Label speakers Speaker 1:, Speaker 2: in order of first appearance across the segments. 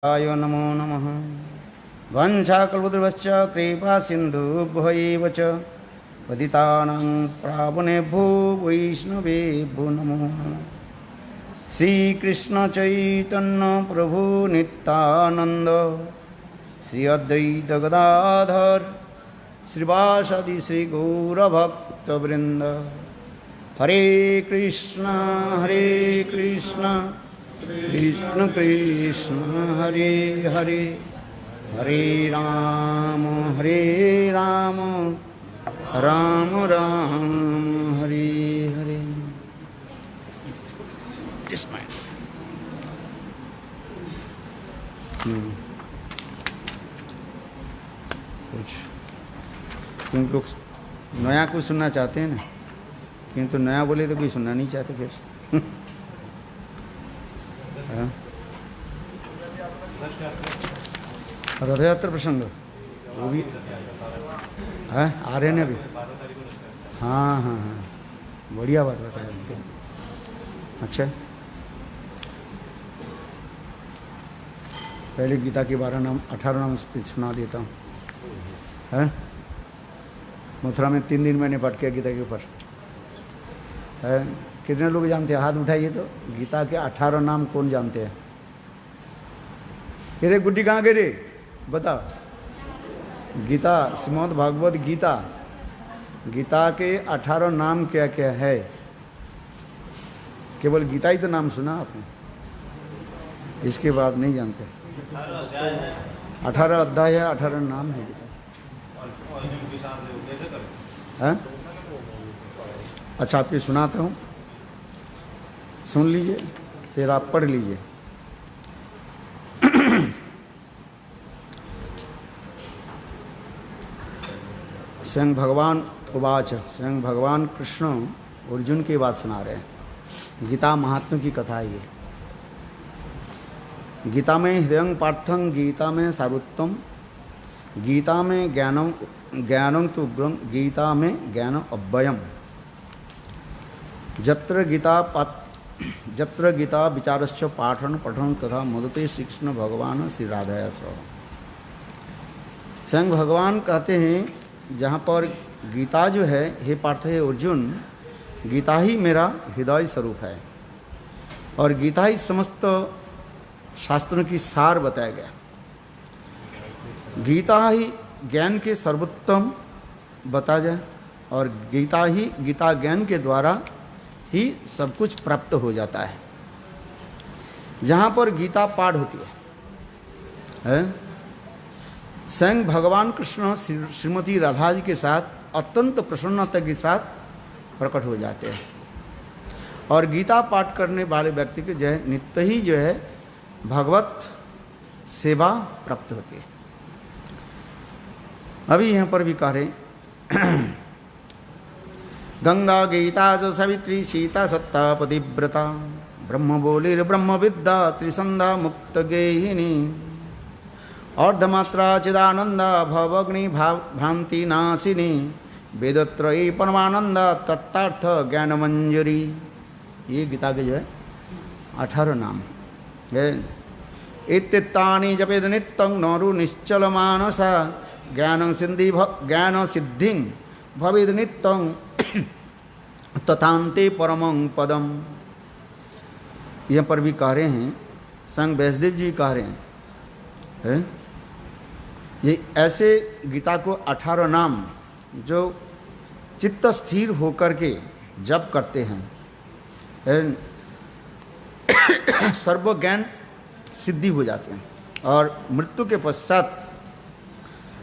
Speaker 1: आय नमो नमः। वंशाकल्पतरुश्च कृपा सिन्धुभ्यैव च पतितानां पावनेभ्यो वैष्णवेभ्यो नमो नमः। श्रीकृष्ण चैतन्य प्रभु नित्यानंद श्री अद्वैत गदाधर श्रीवासादि श्री गौरभक्तवृंद। हरे कृष्ण कृष्ण कृष्ण हरे हरे, हरे राम राम राम हरे हरे। कुछ तुम लोग नया कुछ सुनना चाहते हैं ना, किंतु नया बोले तो कोई सुनना नहीं चाहते फिर। रथ यात्रा प्रसंग वो भी है, आ रहे हैं अभी। हाँ हाँ हाँ, बढ़िया बात बताया उनके। अच्छा, पहले गीता के 18 नाम सुना देता हूँ। है मथुरा में 3 दिन मैंने पाठ किया गीता के ऊपर। है कितने लोग जानते हैं? हाथ उठाइए तो गीता के 18 नाम कौन जानते हैं? अरे गुड्डी कहाँ गई रे, बताओ। गीता, श्रीमद् भागवत गीता, गीता के 18 नाम क्या क्या है? केवल गीता ही तो नाम सुना आपने, इसके बाद नहीं जानते। 18 अध्याय है, 18 नाम है गीता। है? अच्छा, आपको सुनाता हूँ, सुन लीजिए, फिर आप पढ़ लीजिए। स्वयं भगवान उवाच, स्वयं भगवान कृष्ण अर्जुन की बात सुना रहे हैं। गीता महात्मा की कथा है ये। गीता में हृदयं पार्थं, गीता में सारोत्तम, गीता में ज्ञानं तु उग्रं, गीता में ज्ञानं अव्ययम्। जत्र गीता विचारश्च पाठन पठन तथा मदते शिक्षण भगवान श्री राधाया स्व। स्वयं भगवान कहते हैं, जहाँ पर गीता जो है, हे पार्थ है अर्जुन, गीता ही मेरा हृदय स्वरूप है और गीता ही समस्त शास्त्रों की सार बताया गया। गीता ही ज्ञान के सर्वोत्तम बताया जाए और गीता ज्ञान के द्वारा ही सब कुछ प्राप्त हो जाता है। जहाँ पर गीता पाठ होती है, स्वयं भगवान कृष्ण श्रीमती राधा जी के साथ अत्यंत प्रसन्नता के साथ प्रकट हो जाते हैं और गीता पाठ करने वाले व्यक्ति के जो है नित्य ही जो है भगवत सेवा प्राप्त होती है। अभी यहाँ पर भी कह रहे गंगा गीता जो सवित्री सीता सत्ता पतिव्रता, ब्रह्म बोलिर ब्रह्म विद्या त्रिसंधा मुक्त गेहिनी, अर्धमात्रा चिदानंदा भवग्नि भ्रांति नाशिनी, वेदत्रयी परमानंदा तत्तार्थ ज्ञान मंजरी। ये गीता के जो है 18 नाम है। इत्तानि जपेद नित्यं नरु निश्चल मानसा, ज्ञान सिद्धि भवेद नित्यं तथान्ते परमं पदम। यहाँ पर भी कह रहे हैं, संग वैष्णदेव जी कह रहे हैं, ये ऐसे गीता को 18 नाम जो चित्त स्थिर होकर के जप करते हैं, सर्व ज्ञान सिद्धि हो जाते हैं और मृत्यु के पश्चात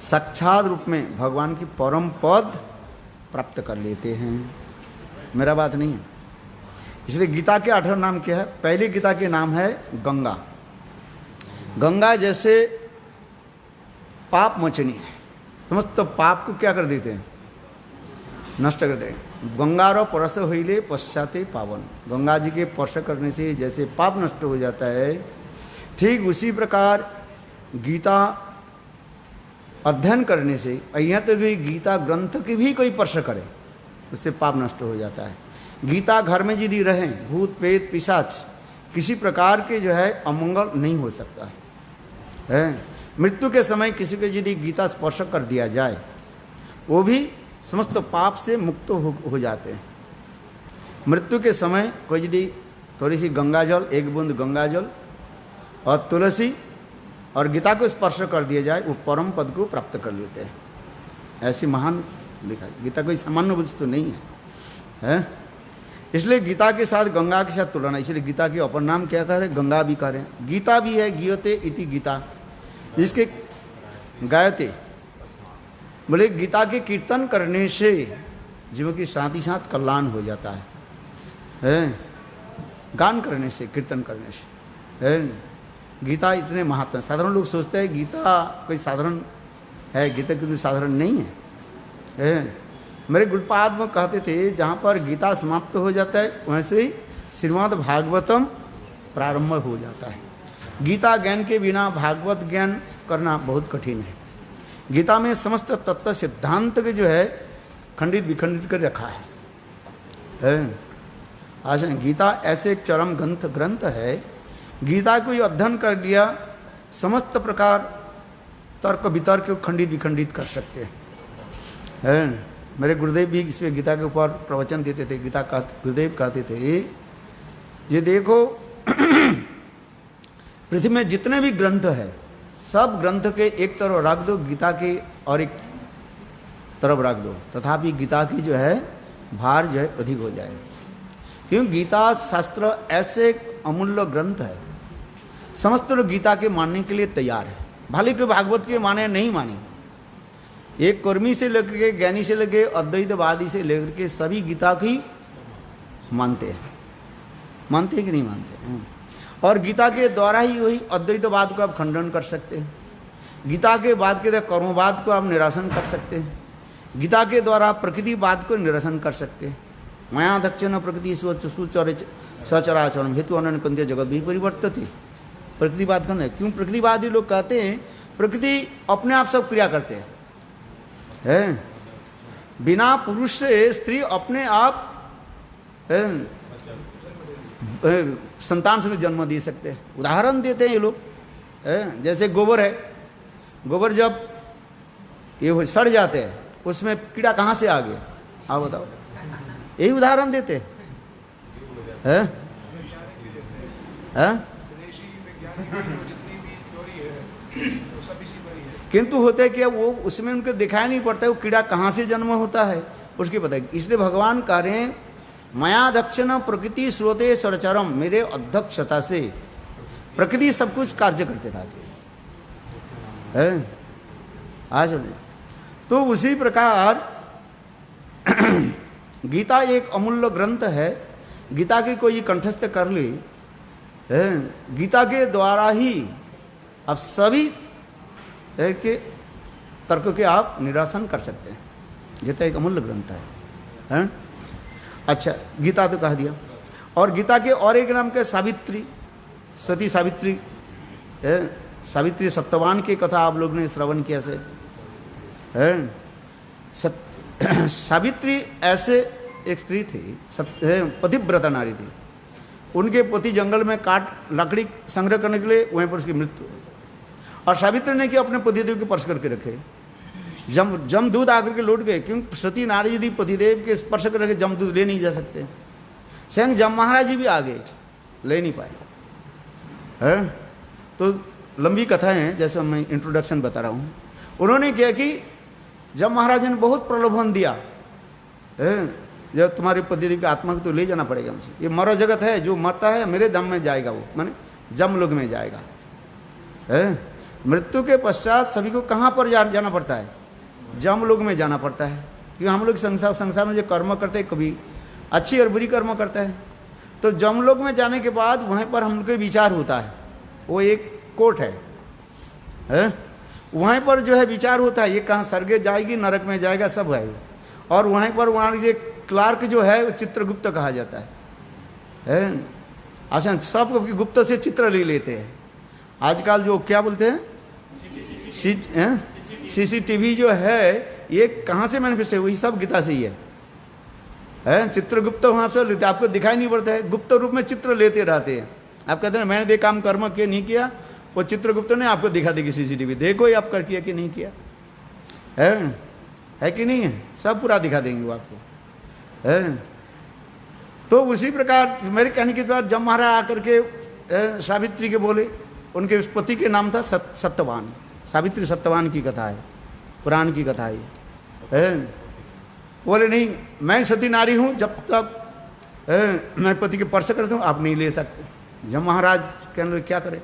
Speaker 1: साक्षात रूप में भगवान की परम पद प्राप्त कर लेते हैं। मेरा बात नहीं है। इसलिए गीता के 18 नाम क्या है? पहले गीता के नाम है गंगा। गंगा जैसे पाप मोचनी है, समस्त पाप को क्या कर देते हैं? नष्ट कर देते हैं। गंगारो परस होइले पश्चाते पावन। गंगा जी के स्पर्श करने से जैसे पाप नष्ट हो जाता है, ठीक उसी प्रकार गीता अध्ययन करने से, यहाँ तो भी गीता ग्रंथ की भी कोई स्पर्श करे उससे पाप नष्ट हो जाता है। गीता घर में यदि रहें, भूत प्रेत पिशाच किसी प्रकार के जो है अमंगल नहीं हो सकता है। है। मृत्यु के समय किसी को यदि गीता स्पर्श कर दिया जाए, वो भी समस्त पाप से मुक्त हो जाते हैं। मृत्यु के समय कोई यदि थोड़ी सी गंगा जल, एक बूंद गंगा जल और तुलसी और गीता को स्पर्श कर दिया जाए, वो परम पद को प्राप्त कर लेते हैं। ऐसी महान लिखा है। गीता कोई सामान्य वस्तु नहीं है, इसलिए गीता के साथ गंगा के साथ तुलना। इसलिए गीता के अपर नाम क्या कह रहे, गंगा भी कह रहे हैं। गीता भी है, गीयते इति गीता, जिसके गायते बोले गीता के कीर्तन करने से जीवों की साथ ही साथ कल्याण हो जाता है, गान करने से, कीर्तन करने से, है। गीता इतने महात्मा, साधारण लोग सोचते हैं गीता कोई साधारण है, गीता कोई साधारण नहीं है। मेरे गुरुपाद में कहते थे जहाँ पर गीता समाप्त हो जाता है वहीं से ही श्रीमद् भागवतम प्रारंभ हो जाता है। गीता ज्ञान के बिना भागवत ज्ञान करना बहुत कठिन है। गीता में समस्त तत्व सिद्धांत के जो है खंडित विखंडित कर रखा है। आज गीता ऐसे एक चरम ग्रंथ है, गीता को अध्ययन कर लिया, समस्त प्रकार तर्क वितर्क को खंडित विखंडित कर सकते हैं। मेरे गुरुदेव भी इसमें गीता के ऊपर प्रवचन देते थे। गीता का गुरुदेव कहते थे, ये देखो पृथ्वी में जितने भी ग्रंथ है सब ग्रंथ के एक तरफ रख दो, गीता के और एक तरफ रख दो, तथापि गीता की जो है भार जो है अधिक हो जाए। क्योंकि गीता शास्त्र ऐसे अमूल्य ग्रंथ है, समस्त लोग गीता के मानने के लिए तैयार है, भले कोई भागवत के माने नहीं माने। एक कर्मी से लेकर के ज्ञानी से लेकर अद्वैतवादी से लेकर के सभी गीता की मानते हैं कि नहीं मानते हैं। और गीता के द्वारा ही वही अद्वैतवाद को आप खंडन कर सकते हैं, गीता के बाद के कर्मवाद को आप निरासन कर सकते हैं, गीता के द्वारा प्रकृतिवाद को निरसन कर सकते हैं। माया दक्षिण प्रकृति सचराचरण हेतु अनन्य कंध्य जगत भी परिवर्तित। प्रकृतिवाद का नहीं, क्यों प्रकृतिवादी लोग कहते हैं प्रकृति अपने आप सब क्रिया करते हैं, बिना पुरुष से स्त्री अपने आप संतान से जन्म दे सकते हैं। उदाहरण देते हैं ये लोग, जैसे गोबर है, गोबर जब ये सड़ जाते हैं उसमें कीड़ा कहाँ से आ गया, आप बताओ, यही उदाहरण देते हैं। किंतु होते क्या, वो उसमें उनको दिखाई नहीं पड़ता है वो कीड़ा कहाँ से जन्म होता है, उसकी पता है। इसलिए भगवान कह रहे हैं माया दक्षिण प्रकृति स्रोते सरचरम, मेरे अध्यक्षता से प्रकृति सब कुछ कार्य करते रहते हैं। आज तो उसी प्रकार गीता एक अमूल्य ग्रंथ है, गीता की कोई कंठस्थ कर ले, गीता के द्वारा ही आप सभी के तर्क के आप निरासन कर सकते हैं। गीता एक अमूल्य ग्रंथ है। अच्छा, गीता तो कह दिया, और गीता के और एक नाम के सावित्री, सती सावित्री, सावित्री सत्यवान की कथा आप लोग ने श्रवण किया से। सावित्री ऐसे एक स्त्री थी, पतिव्रता नारी थी। उनके पति जंगल में काट लकड़ी संग्रह करने के लिए, वहीं पर उसकी मृत्यु हुई। और सावित्री ने क्या अपने पतिदेव के स्पर्श करके रखे, जमदूत आकर के लौट गए, क्योंकि सती नारी यदि पतिदेव के स्पर्श कर रखे जमदूत ले नहीं जा सकते। स्वयं जम महाराज जी भी आ गए, ले नहीं पाए। तो लंबी कथा है, जैसे मैं इंट्रोडक्शन बता रहा हूँ। उन्होंने क्या कि जब महाराज ने बहुत प्रलोभन दिया, जब तुम्हारे पतिदेव की आत्मा को तो ले जाना पड़ेगा मुझे, ये मरो जगत है, जो मरता है मेरे दम में जाएगा, वो माने जमलोक में जाएगा। मृत्यु के पश्चात सभी को कहाँ पर जाना पड़ता है, जमलोक में जाना पड़ता है। क्योंकि हम लोग संसार में जो कर्म करते हैं, कभी अच्छी और बुरी कर्म करते हैं, तो जमलोक में जाने के बाद वहीं पर हम लोग का विचार होता है। वो एक कोर्ट है, वहीं पर जो है विचार होता है, ये कहाँ स्वर्ग जाएगी नरक में जाएगा, सब है। और वहीं पर वहाँ जो क्लार्क जो है वो चित्रगुप्त कहा जाता है। आसान सब गुप्त से चित्र ले लेते हैं। आजकल जो क्या बोलते हैं CCTV जो है, ये कहाँ से मैनिफेस्ट है, वही सब गीता से ही है। चित्रगुप्त वहाँ से लेते, आपको दिखाई नहीं पड़ता है, गुप्त रूप में चित्र लेते रहते हैं। आप कहते हैं मैंने दे काम कर्म किया नहीं किया, वो चित्रगुप्त ने आपको दिखा देगी सीसीटीवी, देखो ये आप कर किया कि नहीं किया, है कि नहीं है, सब पूरा दिखा देंगे वो आपको, है। तो उसी प्रकार मेरे कहने के बाद जब महाराज आकर के सावित्री के बोले, उनके पति के नाम था सत्यवान, सावित्री सत्यवान की कथा है, पुराण की कथा है। बोले नहीं मैं सती नारी हूँ, जब तक मैं पति के स्पर्श करता हूँ आप नहीं ले सकते। जब महाराज कहने लगे क्या करें,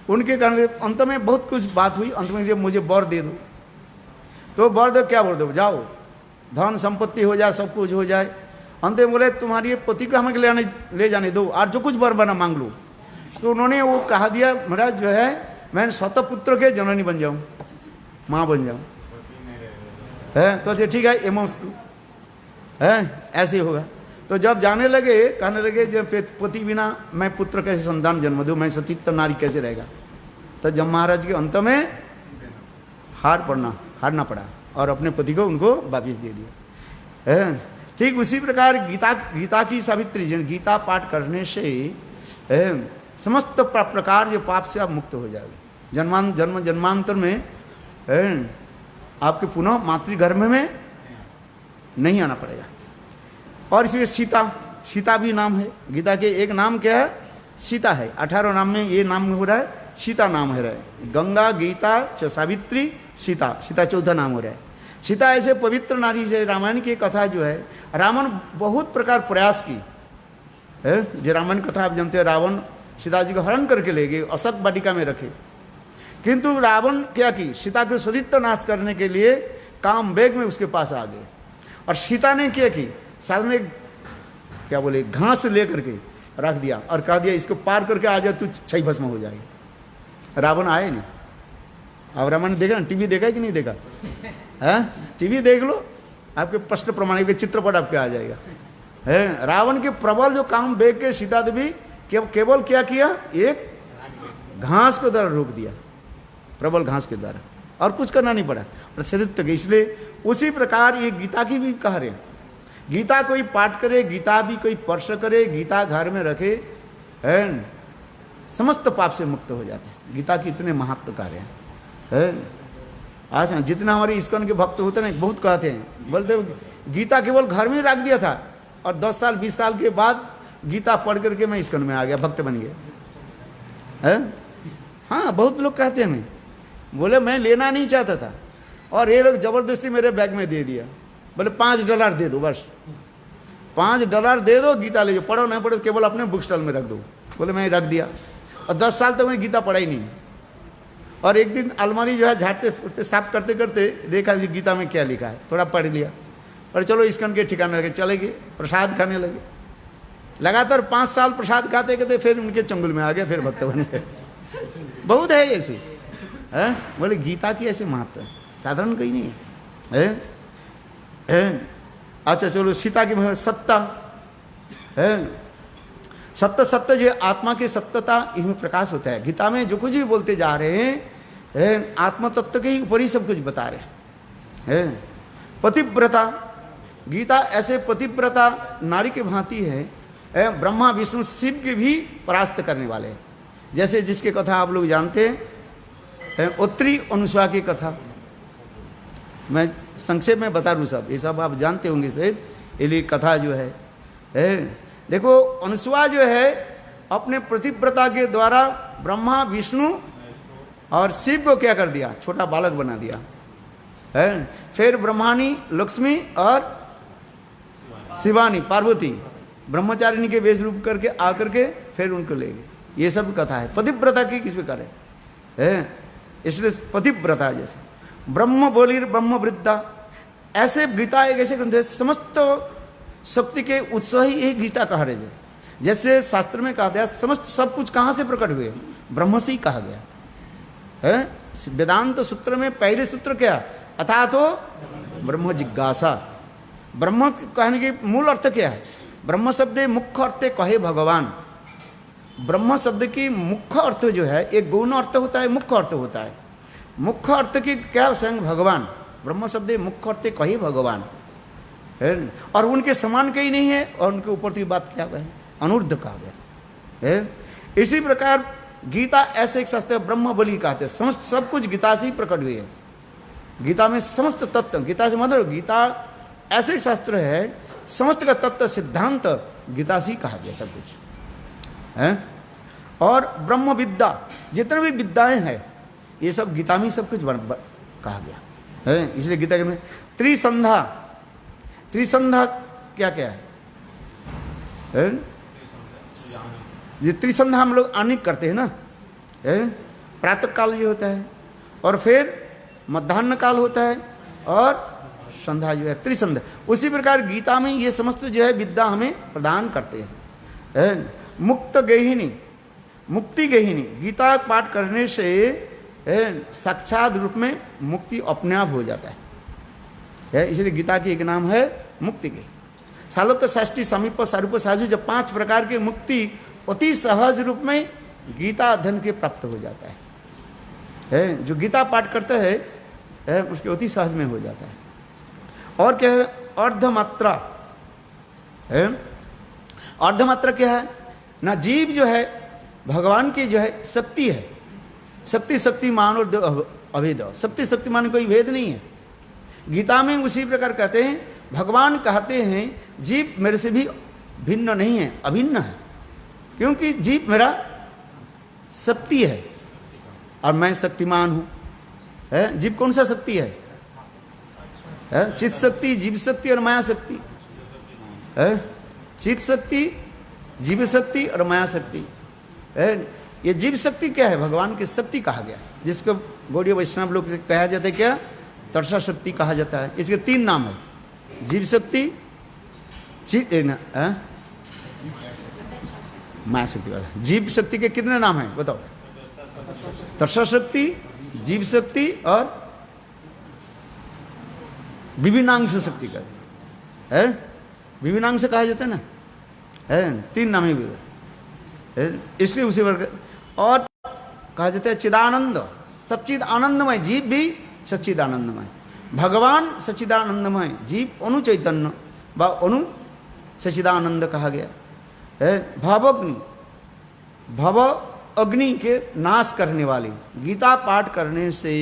Speaker 1: उनके कहने अंत में बहुत कुछ बात हुई, अंत में जब मुझे वर दे दो, तो वर दो, क्या वर दो, जाओ धन संपत्ति हो जाए, सब कुछ हो जाए। अंत में बोले तुम्हारी पति को हमें ले जाने दो और जो कुछ वर बना मांग लो। तो उन्होंने वो कहा दिया महाराज जो है मैं स्वतः पुत्र के जननी बन जाऊँ, माँ बन जाऊँ, है। तो अच्छा ठीक है एमस्तु, है ऐसे होगा। तो जब जाने लगे कहने लगे जब पति बिना मैं पुत्र कैसे संतान जन्म दूँ, मैं सतीत्व नारी कैसे रहेगा। तो जब महाराज के अंत में हारना पड़ा और अपने पति को उनको वापिस दे दिया, है। ठीक उसी प्रकार गीता की सावित्री जन गीता पाठ करने से समस्त प्रकार जो पाप से आप मुक्त हो जाओगे। जन्मांतर में आपके पुनः मातृगर्भ में नहीं आना पड़ेगा। और इसमें सीता भी नाम है, गीता के एक नाम क्या है, सीता है। 18 नाम में ये नाम हो रहा है, सीता नाम है, गंगा गीता सावित्री सीता 14 नाम हो रहा है। सीता ऐसे पवित्र नारी है। रामायण की कथा जो है, रावण बहुत प्रकार प्रयास की है, जो रामायण कथा आप जानते हैं, रावण सीता जी को हरण करके ले गए, अशोक वाटिका में रखे, किंतु रावण क्या की सीता को सतीत्व नाश करने के लिए काम वेग में उसके पास आ गए। और सीता ने क्या की, सामने क्या बोले घास ले करके रख दिया और कहा दिया इसको पार करके आ जाए तू छई भस्म हो जाएगी। रावण आए नहीं। अब रामायण देखा ना, टीवी देखा है कि नहीं देखा है, टीवी देख लो, आपके स्पष्ट प्रमाण के चित्रपट आपके आ जाएगा, है। रावण के प्रबल जो काम देख के सीता देवी केवल क्या किया, एक घास को द्वारा रोक दिया, प्रबल घास के द्वारा, और कुछ करना नहीं पड़ा और सतीत्व के। इसलिए उसी प्रकार ये गीता की भी कह रहे हैं, गीता कोई पाठ करे, गीता भी कोई स्पर्श करे, गीता घर में रखे, है, समस्त पाप से मुक्त हो जाते हैं। गीता की इतने महत्व कार्य है। आज जितना हमारे इस्कॉन के भक्त होते हैं बहुत कहते हैं, बोलते गीता केवल घर में रख दिया था और 10 साल 20 साल के बाद गीता पढ़ करके मैं इस्कॉन में आ गया, भक्त बन गया, है। हाँ बहुत लोग कहते हैं, बोले मैं लेना नहीं चाहता था और ये लोग जबरदस्ती मेरे बैग में दे दिया, बोले $5 दे दो, बस $5 दे दो, गीता ले जाओ, पढ़ो नहीं पढ़ो केवल अपने बुक स्टॉल में रख दो। बोले मैं रख दिया और 10 साल तक मैंने गीता पढ़ा ही नहीं। और एक दिन अलमारी जो है झाड़ते फूटते साफ करते करते देखा कि गीता में क्या लिखा है, थोड़ा पढ़ लिया और चलो इस्कॉन के ठिकाने लगे, चले गए प्रसाद खाने लगे। लगातार 5 साल प्रसाद खाते कहते फिर उनके चंगुल में आ गए, फिर भक्त बन गए। बहुत है ऐसे, है। बोले गीता की ऐसे महत्व है, साधारण कहीं नहीं है। अच्छा चलो सीता की सत्ता है, सत्य जो आत्मा की सत्यता इसमें प्रकाश होता है। गीता में जो कुछ भी बोलते जा रहे हैं आत्म तत्व के ही ऊपर ही सब कुछ बता रहे हैं। पतिव्रता, गीता ऐसे पतिव्रता नारी की भांति है, ब्रह्मा विष्णु शिव के भी परास्त करने वाले हैं। जैसे जिसके कथा आप लोग जानते हैं, उत्तरी अनुसुआ की कथा, मैं संक्षेप में बता दूँ, सब ये सब आप जानते होंगे शायद। ये कथा जो है देखो, अनुसुआ जो है अपने पतिव्रता के द्वारा ब्रह्मा विष्णु और शिव को क्या कर दिया, छोटा बालक बना दिया, है। फिर ब्रह्मानी लक्ष्मी और शिवानी पार्वती ब्रह्मचारिणी के वेश रूप करके आकर के फिर उनको ले गए। ये सब कथा है पतिव्रता की, किस प्रकार है। इसलिए पतिव्रता जैसे ब्रह्म बोली ब्रह्म वृद्धा, ऐसे गीता एक ऐसे ग्रंथ है समस्त शक्ति के उत्स ही एक गीता कहा रहे। जैसे शास्त्र में कहा गया समस्त सब कुछ कहाँ से प्रकट हुए, ब्रह्म से ही कहा गया है। वेदांत सूत्र में पहले सूत्र क्या, अथा तो ब्रह्म जिज्ञासा। ब्रह्म कहने के मूल अर्थ क्या है, ब्रह्म शब्द मुख्य अर्थ कहे भगवान। ब्रह्म शब्द की मुख्य अर्थ जो है एक गौण अर्थ होता है, मुख्य अर्थ होता है। मुख्य अर्थ की क्या, स्वयं भगवान। ब्रह्म शब्द मुख्य अर्थ कहे भगवान है, और उनके समान कहीं नहीं है, और उनके ऊपर की बात क्या कहे, अनूर्ध्व कहा गया है। इसी प्रकार गीता ऐसे एक शास्त्र है, ब्रह्म बलि कहते हैं, समस्त सब कुछ गीता से ही प्रकट हुई है। गीता में समस्त तत्व, गीता से मतलब गीता ऐसे एक शास्त्र है, समस्त का तत्व सिद्धांत गीता से ही कहा गया सब कुछ है। और ब्रह्म विद्या, जितने भी विद्याएं हैं ये सब गीता में सब कुछ कहा गया है। इसलिए गीता के में त्रिसंधा, त्रिसंधा क्या क्या है? ये त्रिसंधा हम लोग अनेक करते हैं ना, प्रातः काल ये होता है, और फिर मध्याह्न काल होता है, और संध्या जो है त्रिसंध्या। उसी प्रकार गीता में ये समस्त जो है विद्या हमें प्रदान करते हैं। मुक्त गेहिनी, मुक्ति गेहिनी, गीता पाठ करने से साक्षात रूप में मुक्ति अपने आप हो जाता है। इसलिए गीता की एक नाम है मुक्ति गेही। सालोक षष्ठी समीप स्वरूप साजु, जब 5 प्रकार की मुक्ति अति सहज रूप में गीता अध्ययन के प्राप्त हो जाता है। जो गीता पाठ करता है उसके अति सहज में हो जाता है। और क्या है? अर्धमात्रा है। अर्धमात्रा क्या है ना? जीव जो है भगवान की जो है शक्ति है, शक्ति शक्तिमान और अभेद, शक्ति शक्तिमान कोई भेद नहीं है। गीता में उसी प्रकार कहते हैं, भगवान कहते हैं जीव मेरे से भी भिन्न नहीं है, अभिन्न है, क्योंकि जीव मेरा शक्ति है और मैं शक्तिमान हूँ। जीव कौन सा शक्ति है? चित शक्ति, जीव शक्ति और माया शक्ति। चित शक्ति, जीव शक्ति और माया शक्ति। ये जीव शक्ति क्या है? भगवान की शक्ति कहा गया, जिसको गौड़ीय वैष्णव लोग से कहा जाता है क्या? तर्षा शक्ति कहा जाता है। इसके 3 नाम है, जीव शक्ति, माया शक्ति। जीव शक्ति के कितने नाम हैं बताओ? तर्षा शक्ति, जीव शक्ति और विभिन्नांश शक्ति का है। विभिन्नांश कहा जाता है ना, 3 नाम है इसलिए उसी वर्ग। और कहा जाता है चिदानंद, सच्चिद आनंदमय, जीव भी सच्चिद आनंदमय, भगवान सच्चिदानंदमय, जीव अनु चैतन्य व अनु सच्चिदानंद कहा गया है। भवग्नि, भव अग्नि के नाश करने वाली, गीता पाठ करने से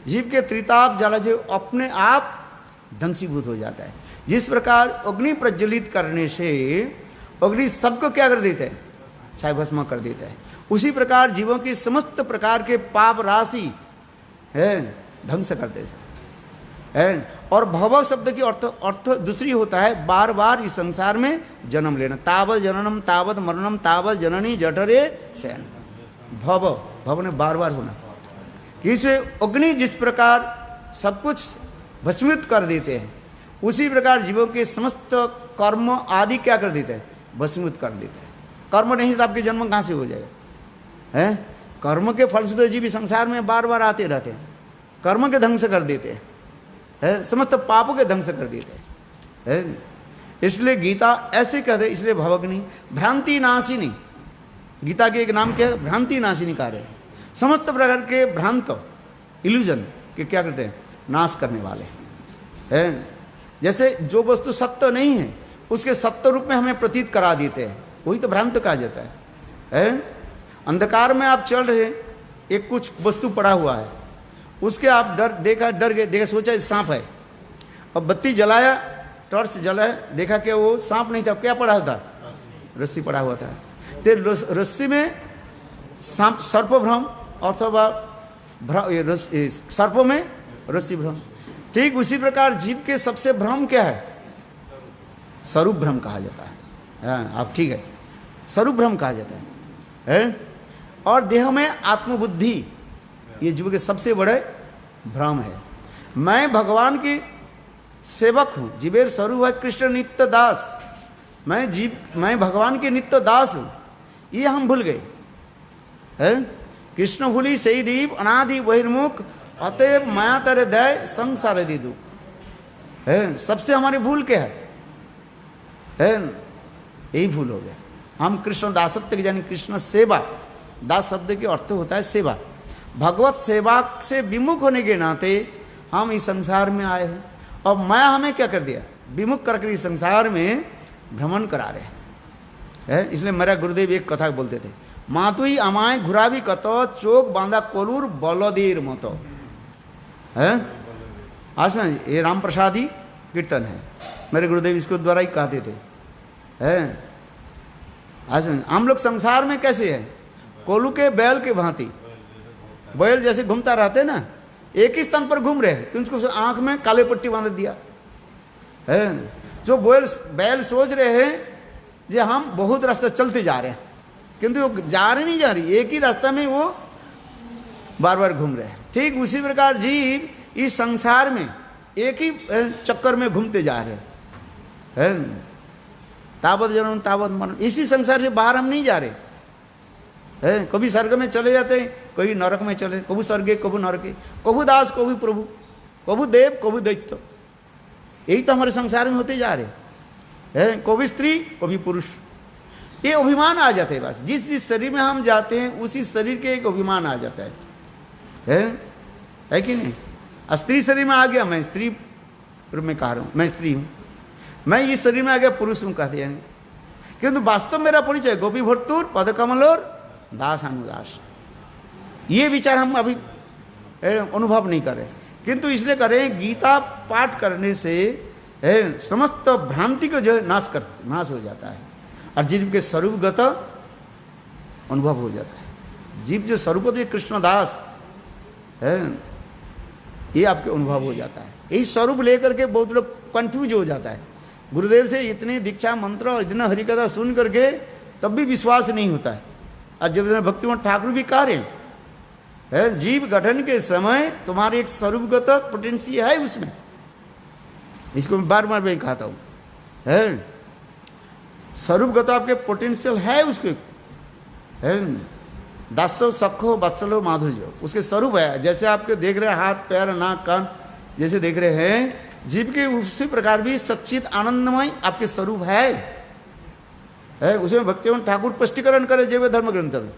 Speaker 1: जीव के त्रिताप ज्वाला जो अपने आप ध्वंसीभूत हो जाता है। जिस प्रकार अग्नि प्रज्वलित करने से अग्नि सबको क्या कर देता है? छाय भस्म कर देता है। उसी प्रकार जीवों की समस्त प्रकार के पाप राशि है ध्वंस करते हैं। और भव शब्द की अर्थ दूसरी होता है बार बार इस संसार में जन्म लेना। तावत जननम तावत मरणम तावत जननी जठरे शयन। भव, भव ने बार बार होना। इसे अग्नि जिस प्रकार सब कुछ भस्मित कर देते हैं, उसी प्रकार जीवों के समस्त कर्म आदि क्या कर देते हैं? भस्मित कर देते हैं। कर्म नहीं तो आपके जन्म कहाँ से हो जाएगा? है कर्म के फलस्वरूप जीव संसार में बार बार आते रहते हैं, कर्म के ध्वंस कर देते हैं, समस्त पापों के ध्वंस कर देते हैं। इसलिए गीता ऐसे कहते, इसलिए भवग्नि भ्रांति नाशिनी। गीता के एक नाम क्या है? भ्रांति नाशिनी कार्य। समस्त प्रकार के भ्रांत इल्यूजन के क्या करते हैं? नाश करने वाले हैं। जैसे जो वस्तु सत्य नहीं है उसके सत्य रूप में हमें प्रतीत करा देते हैं, वही तो भ्रांत कहा जाता है। अंधकार में आप चल रहे, एक कुछ वस्तु पड़ा हुआ है, उसके आप डर गए, सोचा सांप है, अब बत्ती जलाया, टॉर्च जलाया, देखा कि वो सांप नहीं था, क्या पड़ा था? रस्सी पड़ा हुआ था। तो रस्सी में सांप सर्प भ्रम अथवा सर्प में रस्सी भ्रम। ठीक उसी प्रकार जीव के सबसे भ्रम क्या है? स्वरूप भ्रम कहा जाता है। आप ठीक है, स्वरूप भ्रम कहा जाता है। और देह में आत्मबुद्धि, ये जीव के सबसे बड़े भ्रम है। मैं भगवान की सेवक हूँ, जीवेर स्वरूप है कृष्ण नित्य दास, मैं भगवान के नित्य दास हूँ, ये हम भूल गए। कृष्ण भूली सही दीप अनादि बहिर्मुख अतएव माया तर दय संसार दी दुख। सबसे हमारी भूल क्या है? यही भूल हो गया। हम कृष्ण दासत्व के यानी कृष्ण सेवा, दास शब्द के अर्थ होता है सेवा, भगवत सेवा से विमुख होने के नाते हम इस संसार में आए हैं। और माया हमें क्या कर दिया? विमुख करके इस संसार में भ्रमण करा रहे हैं। है। इसलिए मेरा गुरुदेव एक कथा बोलते थे, मातुई अमाय घुरावी कतो चोक बांधा कोलूर बलदेर मतो है। आज ना ये राम प्रसादी कीर्तन है, मेरे गुरुदेव इसको द्वारा ही कहते थे है। आज हम लोग संसार में कैसे है, कोलू के बैल के भांति, बैल जैसे घूमता रहते ना, एक ही स्थान पर घूम रहे हैं, तो उसको आंख में काले पट्टी बांध दिया है। जो बैल सोच रहे हैं जो हम बहुत रास्ता चलते जा रहे हैं, किंतु वो जा रहे नहीं जा रही, एक ही रास्ता में वो बार बार घूम रहे हैं। ठीक उसी प्रकार जीव इस संसार में एक ही चक्कर में घूमते जा रहे हैं। तावत जन्म तावत मरण, इसी संसार से बाहर हम नहीं जा रहे हैं। कभी स्वर्ग में चले जाते हैं, कभी नरक में चले, कभी स्वर्गे कभी नरके, कभी दास कभी प्रभु, कभी देव कभी दैत्य, यही तो हमारे संसार में होते जा रहे हैं। कभी स्त्री कभी पुरुष, ये अभिमान आ जाते हैं। बस जिस जिस शरीर में हम जाते हैं उसी शरीर के एक अभिमान आ जाता है कि नहीं। स्त्री शरीर में आ गया, मैं स्त्री रूप में कह रहा हूँ, मैं स्त्री हूँ, मैं इस शरीर में आ गया पुरुष हूँ कहते हैं, किंतु वास्तव मेरा परिचय गोपी भर्तुर पद कमलोर दास अनुदास। ये विचार हम अभी अनुभव नहीं करें, किंतु इसलिए करें गीता पाठ करने से समस्त भ्रांति को जो है नाश हो जाता है, और जीव के स्वरूपगत अनुभव हो जाता है। जीव जो स्वरूप कृष्णदास है, ये आपके अनुभव हो जाता है। यही स्वरूप लेकर के बहुत लोग कंफ्यूज हो जाता है। गुरुदेव से इतनी दीक्षा मंत्र और इतना हरिकथा सुन करके तब भी विश्वास नहीं होता है। और जब भक्तिवंत ठाकुर भी कह रहे हैं, जीव गठन के समय तुम्हारे एक स्वरूपगत पोटेंशियल है उसमें, इसको मैं बार बार मैं कहता हूँ, है स्वरूपगत आपके पोटेंशियल है उसके, है दासो सखो वत्सलो माधुर्य उसके स्वरूप है। जैसे आपके देख रहे हैं हाथ पैर नाक कान जैसे देख रहे हैं, जीव के उसी प्रकार भी सच्चित आनंदमय आपके स्वरूप है। उसमें भक्तिवंत ठाकुर स्पष्टीकरण करे जैव धर्म ग्रंथ में,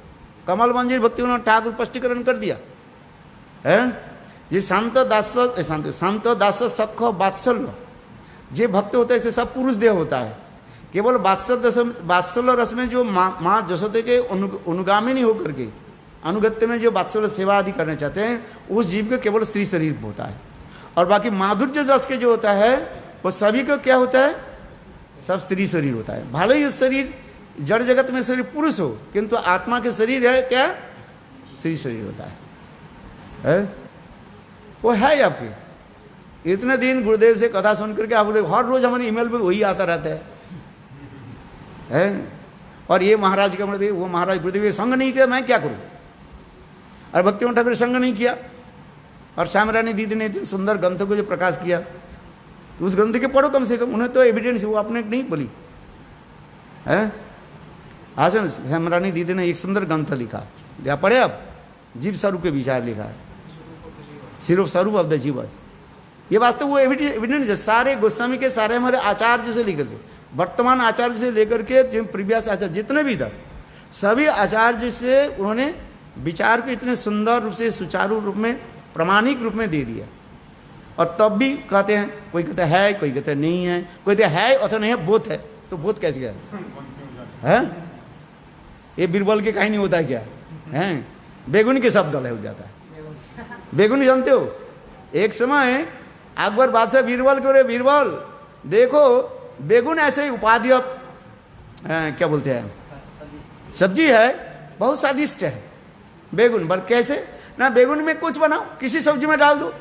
Speaker 1: कमल मंजिल भक्तिवंत ठाकुर स्पष्टीकरण कर दिया है। ये शांत दास सख वात्सल्य जे भक्त होता है सब पुरुष देह होता है। केवल वात्सल्य रस में जो माँ जसोदे के अनुगामी नहीं होकर के अनुगत्य में जो वात्सल्य सेवा आदि करना चाहते हैं, उस जीव को केवल स्त्री शरीर होता है। और बाकी माधुर्य रस के जो होता है वो सभी को क्या होता है, सब स्त्री शरीर होता है। भले ही शरीर जड़ जगत में शरीर पुरुष हो, किंतु आत्मा के शरीर है क्या, स्त्री शरीर होता है। वो है आपके। इतने दिन गुरुदेव से कथा सुन करके आप लोग हर रोज हमारे ईमेल पे वही आता रहता है। और ये महाराज का मतलब वो महाराज गुरुदेव संग नहीं किया, मैं क्या करूं। और भक्तिवंत ठाकुर संग नहीं किया, और श्यामरानी दीदी ने इतने सुंदर ग्रंथों को जो प्रकाश किया, तो उस ग्रंथ के पढ़ो कम से कम। उन्हें तो एविडेंस वो आपने नहीं बोली है। आज श्यामरानी दीदी ने एक सुंदर ग्रंथ लिखा, क्या पढ़े आप, जीव स्वरूप के विचार लिखा है, सिर्फ स्वरूप ऑफ द जीव। ये वास्तव वो एविडेंस है। सारे गोस्वामी के सारे हमारे आचार्य से लेकर के, वर्तमान आचार्य से लेकर के जो प्रीवियस आचार्य जितने भी था, सभी आचार्य से उन्होंने विचार को इतने सुंदर रूप से सुचारू रूप में प्रामाणिक रूप में दे दिया। और तब भी कहते हैं, कोई कहता है, कोई कहता नहीं है, कोई कहता है अथवा नहीं है, बोध है। तो बोध कैसे गया है? ये बीरबल के कहीं नहीं होता है क्या है? बेगुन के शब्द हो जाता है। बेगुन जानते हो, एक समय अकबर बादशाह बीरबल को, रे बीरबल देखो बेगुन ऐसे ही उपाधि क्या बोलते हैं, सब्जी है, बहुत स्वादिष्ट है बेगुन। पर कैसे ना, बेगुन में कुछ बनाओ, किसी सब्जी में डाल दो,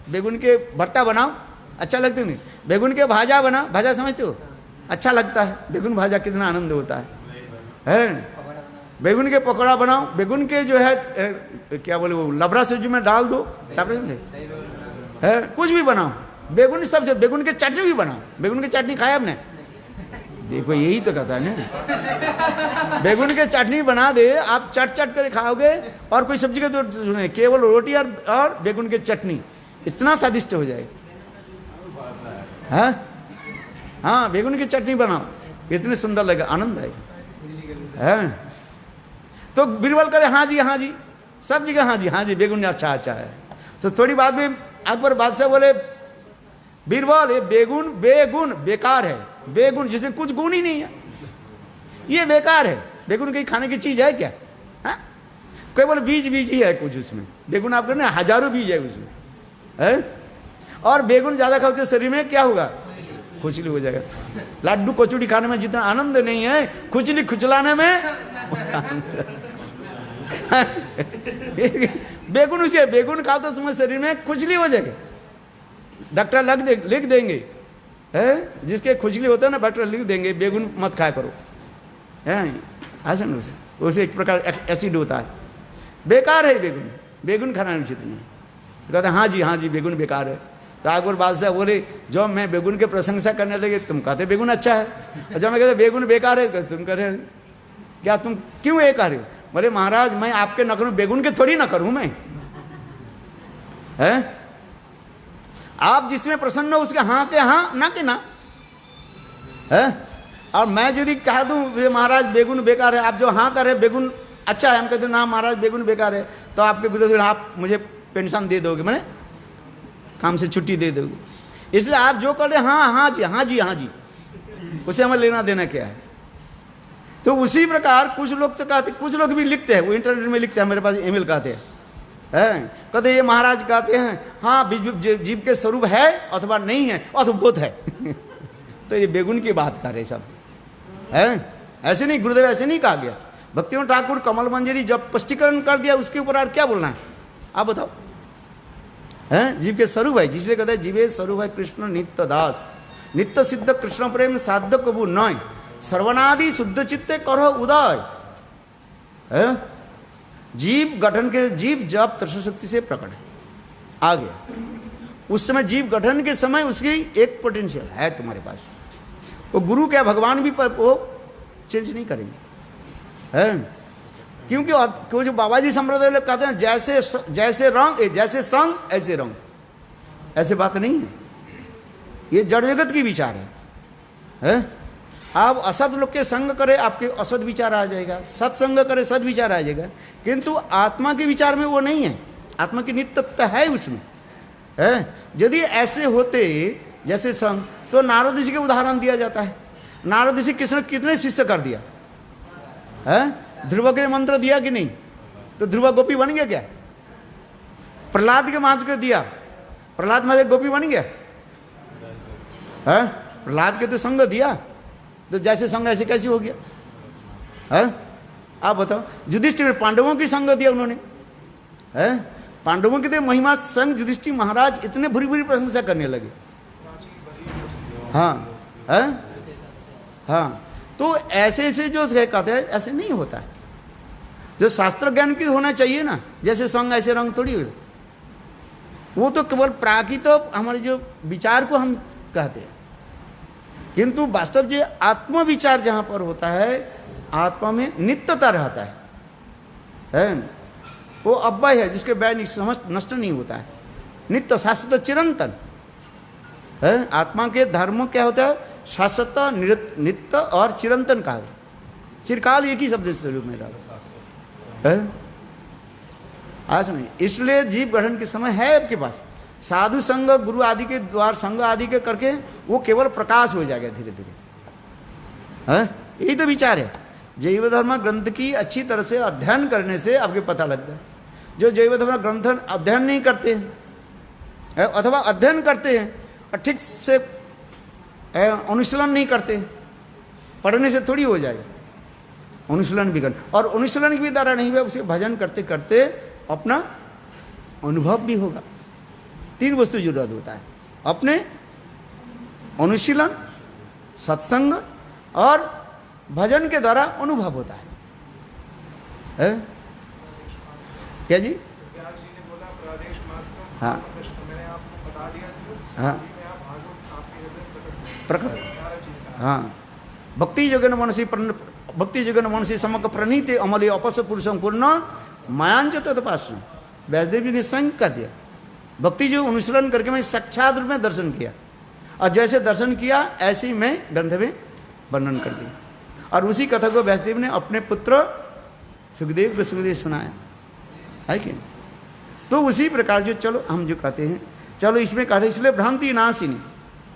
Speaker 1: बेगुन के भरता बनाओ, अच्छा लगता नहीं। बेगुन के भाजा बनाओ, भाजा समझते हो, अच्छा लगता है। बेगुन भाजा कितना आनंद होता है। बेगुन के पकौड़ा बनाओ, बेगुन के जो है क्या बोले वो लबरा सब्जी में डाल दो, है कुछ भी बनाओ, बेगुन सब्जी, बेगुन के चटनी भी बनाओ। बेगुन की चटनी खाया आपने? देखो यही तो कहता है ना, बेगुन के चटनी बना दे, आप चट चट कर खाओगे, और कोई सब्जी का जरूरत नहीं, केवल रोटी और बेगुन के चटनी इतना स्वादिष्ट हो जाएगा। हाँ बेगुन की चटनी बनाओ, इतने सुंदर लगे, आनंद आएगा। तो बीरबल करे हाँ जी, सब जगह हाँ जी, बेगुन अच्छा है। तो थोड़ी बाद में अकबर बादशाह बोले, बीरबल ये बेगुन बेकार है, बेगुन जिसमें कुछ गुण ही नहीं है, ये बेकार है। बेगुन कहीं खाने की चीज है क्या? हाँ? कोई बोले बीज बीज ही है कुछ उसमें। बेगुन आपको ना हजारों बीज है उसमें है? और बेगुन ज्यादा खाओ तो शरीर में क्या होगा? खुजली हो जाएगा। लड्डू कचौड़ी खाने में जितना आनंद नहीं है, खुजली खुजलाने में बेगुन उसे बेगुन खाओ तो उसमें शरीर में खुजली हो जाएगी। डॉक्टर लिख देंगे है, जिसके खुजली होता है ना डॉक्टर लिख देंगे बेगुन मत खाया करो है। ऐसा ना उसे एक प्रकार एसिड होता है। बेकार है बेगुन, बेगुन खाना उचित नहीं। तो कहते हाँ जी बेगुन बेकार है। तो अकबर बादशाह बोले जब मैं बेगुन के प्रशंसा करने लगे तुम कहते बेगुन अच्छा है, और जब मैं कहते बेगुन बेकार है तुम कह रहे क्या, तुम क्यों ये कह रहे हो? बोले महाराज मैं आपके न करूं, बेगुन के थोड़ी ना करूं मैं है। आप जिसमें प्रसन्न हो उसके हाँ के हाँ, ना के ना है। और मैं यदि कह दूं ये महाराज बेगुन बेकार है, आप जो हाँ कर रहे बेगुन अच्छा है, हम कहते ना महाराज बेगुन बेकार है, तो आपके विरोध आप मुझे पेंशन दे दोगे, मैंने काम से छुट्टी दे दोगे। इसलिए आप जो कर रहे हाँ जी, उसे हमें लेना देना क्या है। तो उसी प्रकार कुछ लोग तो कहते, कुछ लोग भी लिखते हैं, वो इंटरनेट में लिखते हैं, मेरे पास ईमेल कहते हैं कहते ये महाराज कहते हैं हाँ जीव के स्वरूप है अथवा नहीं है अथवा बोध है तो ये बेगुन की बात कर रहे सब है। ऐसे नहीं, गुरुदेव ऐसे नहीं कहा गया। भक्तिविनोद ठाकुर कमल मंजरी जब स्पष्टीकरण कर दिया उसके ऊपर और क्या बोलना है आप बताओ है। जीव के स्वरूप है, जिसलिए कहते हैं जीवे स्वरूप है कृष्ण नित्य दास, नित्य सिद्ध कृष्ण प्रेम साध्य कबू नय, सर्वनादि शुद्ध चित्ते करो उदय है। जीव गठन के जीव जब तृष्ण शक्ति से प्रकट है आ गया, उस समय जीव गठन के समय उसकी एक पोटेंशियल है तुम्हारे पास। वो गुरु क्या भगवान भी पर वो चेंज नहीं करेंगे है। क्योंकि वो जो बाबा जी संप्रदाय लोग कहते हैं जैसे रंग जैसे संग ऐसे रंग, ऐसे बात नहीं है। ये जड़ जगत की विचार है? आप असद लोग के संग करे आपके असद विचार आ जाएगा, सत्संग करे सद विचार आ जाएगा, किंतु आत्मा के विचार में वो नहीं है। आत्मा की नित्य तत्व है उसमें है। यदि ऐसे होते जैसे संग, तो नारद ऋषि के उदाहरण दिया जाता है। नारद ऋषि कितने शिष्य कर दिया है? ध्रुव के मंत्र दिया कि नहीं? तो ध्रुव गोपी बन गया क्या? प्रहलाद के महाराज को दिया, प्रहलाद महाराज गोपी बन गया है? प्रहलाद के तो संग दिया, तो जैसे संग ऐसे कैसे हो गया है? आप बताओ। युधिष्ठिर पांडवों की संग दिया उन्होंने है, पांडवों की तो महिमा संग युधिष्ठिर महाराज इतने बुरी बुरी प्रशंसा करने लगे। हाँ है हाँ। तो ऐसे ऐसे जो कहते हैं ऐसे नहीं होता है। जो शास्त्र ज्ञान की होना चाहिए ना, जैसे संग ऐसे रंग थोड़ी हो, वो तो केवल प्राकृतिक हमारे जो विचार को हम कहते हैं, किंतु वास्तव जो आत्म विचार जहां पर होता है, आत्मा में नित्यता रहता है वो अव्यय है, जिसके व्यय नष्ट नहीं होता है, नित्य शाश्वत चिरंतन है। आत्मा के धर्म क्या होता है? शाश्वत नित्य और चिरंतन काल, चिरकाल एक ही शब्द स्वरूप में रहता है। आज नहीं, इसलिए जीव गठन के समय है आपके पास। साधु संग गुरु आदि के द्वार संग आदि के करके वो केवल प्रकाश हो जाएगा धीरे धीरे है। यही तो विचार है। जैव धर्म ग्रंथ की अच्छी तरह से अध्ययन करने से आपके पता लगता है। जो जैव धर्म ग्रंथ अध्ययन नहीं करते हैं अथवा अध्ययन करते हैं और ठीक से अनुशीलन नहीं करते, पढ़ने से थोड़ी हो जाएगा, अनुशीलन भी करना। और अनुशीलन के भी द्वारा नहीं हुआ, उसे भजन करते करते अपना अनुभव भी होगा। तीन वस्तु जरूरत होता है, अपने अनुशीलन, सत्संग और भजन के द्वारा अनुभव होता है क्या जी? हाँ हाँ प्रकट हाँ। भक्ति जगन मनसी समक प्रणीत अमल अपस पुरुषम पूर्ण मायांज तत्पास। व्यासदेव जी ने संग कर दिया। भक्ति जो अनुशीलन करके मैं साक्षात रूप में दर्शन किया, और जैसे दर्शन किया ऐसे ही मैं ग्रंथ में वर्णन कर दिया। और उसी कथा को व्यासदेव ने अपने पुत्र सुखदेव को सुनाया है कि। तो उसी प्रकार जो चलो हम जो कहते हैं, चलो इसमें कहते हैं इसलिए भ्रांति नाशिनी,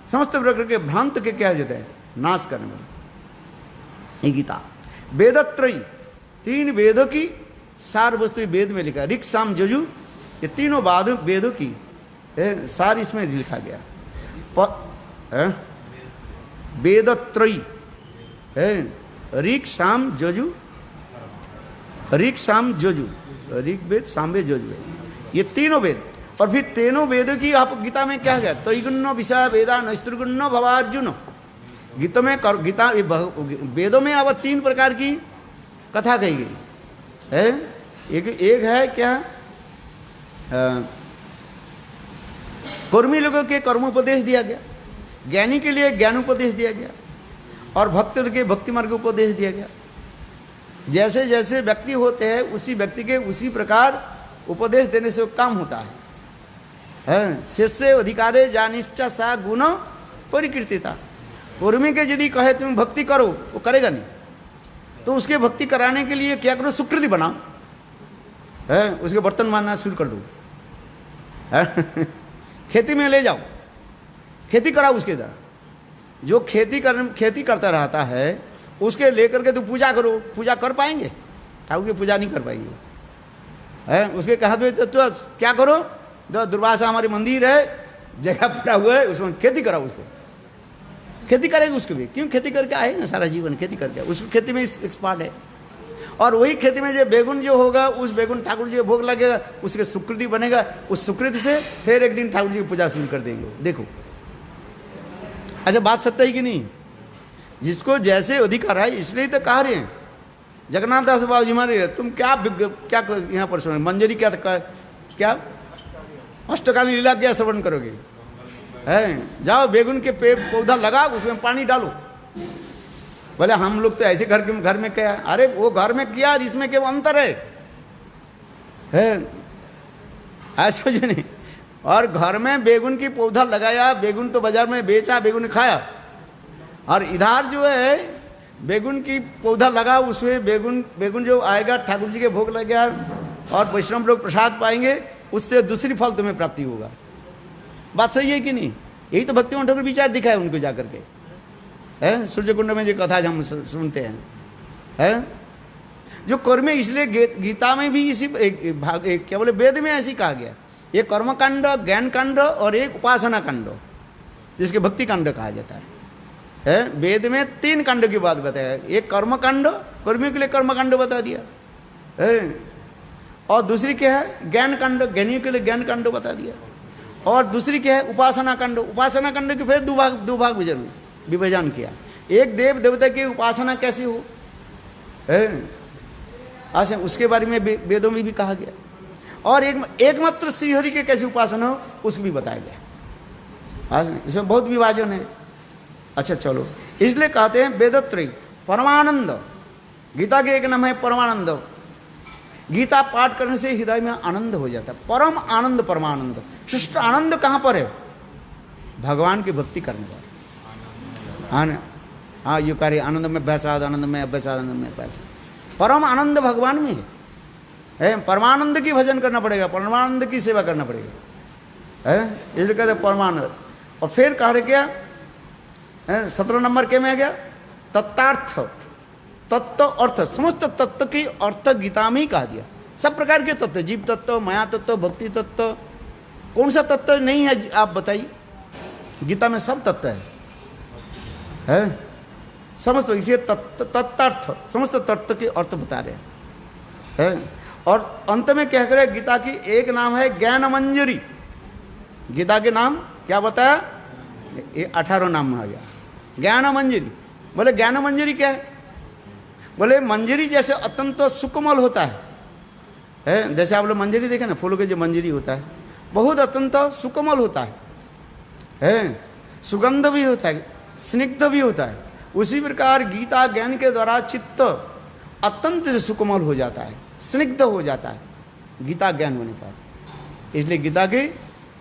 Speaker 1: समस्त प्रकार के भ्रांत के क्या जाता है नाश करने वाले ये गीता। वेदत्रयी, 3 वेदों की सार वस्तु वेद में लिखा, ऋक् साम यजु, ये तीनों वेदों की सार इसमें लिखा गया। वेदत्रयी है, ऋक् साम यजु, ऋक् साम यजु, ऋग्वेद सामवेद यजुर्वेद, ये तीनों वेद। और फिर तीनों वेदों की आप गीता में क्या गया, तैगुण्य विषय वेदा नैस्त्रिगुण्य भवार्जुन। गीता में गीता वेदों में अब 3 प्रकार की कथा कही गई है। एक है क्या, कर्मी लोगों के कर्मोपदेश दिया गया, ज्ञानी के लिए ज्ञानोपदेश दिया गया, और भक्त के भक्ति मार्ग उपदेश दिया गया। जैसे जैसे व्यक्ति होते हैं उसी व्यक्ति के उसी प्रकार उपदेश देने से काम होता है। शिष्य अधिकारे जानिश्चा सा गुण परिकीर्तिता। कर्मी के यदि कहे तुम भक्ति करो, वो करेगा नहीं, तो उसके भक्ति कराने के लिए क्या करो, सुकृति बनाओ, उसके बर्तन मारना शुरू कर दो, खेती में ले जाओ, खेती कराओ उसके द्वारा। जो खेती करता रहता है उसके लेकर के तो पूजा करो, पूजा कर पाएंगे? ठाकुर की पूजा नहीं कर पाएंगे। उसके कहा तो क्या करो, दुर्वासा हमारे मंदिर है, जगह पड़ा हुआ है, उसमें खेती कराओ, उसको खेती करेगा उसको भी। क्यों, खेती करके आए ना, सारा जीवन खेती करके, उसको खेती में एक्सपर्ट है। और वही खेती में जो बेगुन जो होगा, उस बेगुन ठाकुर जी को भोग लगेगा, उसके सुकृति बनेगा, उस सुकृति से फिर एक दिन ठाकुर जी की पूजा शुरू कर देंगे। देखो अच्छा बात सत्य है कि नहीं? जिसको जैसे अधिकार है, इसलिए तो कह रहे हैं जगन्नाथ दास बाबू जी मारे, तुम क्या यहाँ पर सुनो, मंजरी क्या अष्टकालीन लीला क्या श्रवण करोगे? जाओ बेगुन के पौधा लगाओ, उसमें पानी डालो। बोले हम लोग तो ऐसे घर में क्या, अरे वो घर में किया, इसमें क्या अंतर है ऐसा जो नहीं। और घर में बेगुन की पौधा लगाया, बेगुन तो बाजार में बेचा, बेगुन खाया, और इधर जो है बेगुन की पौधा लगा, उसमें बेगुन जो आएगा ठाकुर जी के भोग लगेगा, और वैष्णव लोग प्रसाद पाएंगे, उससे दूसरी फल तुम्हें प्राप्ति होगा। बात सही है कि नहीं? यही तो भक्तिमान ठाकुर विचार दिखाए उनको जाकर के, है सूर्य कुंड में जो कथा हम सुनते हैं, जो कर्म, इसलिए गीता में भी इसी क्या बोले, वेद में ऐसी कहा गया, एक कर्म कांड, ज्ञान कांड और एक उपासना कांड, जिसके भक्ति कांड कहा जाता है। वेद में 3 कांड की बात बताया, एक कर्म कांड, कर्मियों के लिए कर्म कांड बता दिया है, और दूसरी क्या है ज्ञान कांड, ज्ञानियों के लिए ज्ञान कांड बता दिया, और दूसरी क्या है उपासना कांड। उपासना कांड के फिर दो भाग विभाजन किया। एक देव देवता की उपासना कैसे हो, अच्छा उसके बारे में वेदों में भी कहा गया, और एकमात्र श्रीहरि के कैसे उपासना हो उसको भी बताया गया। इसमें बहुत विभाजन है। अच्छा चलो, इसलिए कहते हैं वेदत्रयी परमानंद। गीता के एक नाम है परमानंद। गीता पाठ करने से हृदय में आनंद हो जाता है, परम आनंद, परमानंद। श्रेष्ठ आनंद कहाँ पर है? भगवान की भक्ति करने पर। हाँ ये कार्य आनंद में अभ्यासाद, आनंद में अभ्यासाद, आनंद में अभ्यास। परम आनंद भगवान में है। परमानंद की भजन करना पड़ेगा, परमानंद की सेवा करना पड़ेगा, इसलिए कहते परमानंद। और फिर कह रहे क्या 17 नंबर के में आ गया तत्तार्थ, तत्व अर्थ, समस्त तत्व की अर्थ गीता में ही कहा दिया। सब प्रकार के तत्व, जीव तत्व, माया तत्व, भक्ति तत्व, कौन सा तत्व नहीं है आप बताइए? गीता में सब तत्व है समस्त। इसे तत्तार्थ, समस्त तत्व के अर्थ बता रहे हैं। और अंत में क्या करे, गीता की एक नाम है ज्ञान मंजरी। गीता के नाम क्या बताया? ये 18 नाम में आ गया ज्ञान मंजरी। बोले ज्ञान मंजरी क्या है? बोले मंजरी जैसे अत्यंत सुकोमल होता है, जैसे आप लोग मंजरी देखे ना, फूलों के जो मंजरी होता है बहुत अत्यंत सुकोमल होता है, सुगंध भी होता है, स्निग्ध भी होता है। उसी प्रकार गीता ज्ञान के द्वारा चित्त अत्यंत सुकोमल हो जाता है, स्निग्ध हो जाता है गीता ज्ञान होने पर। इसलिए गीता के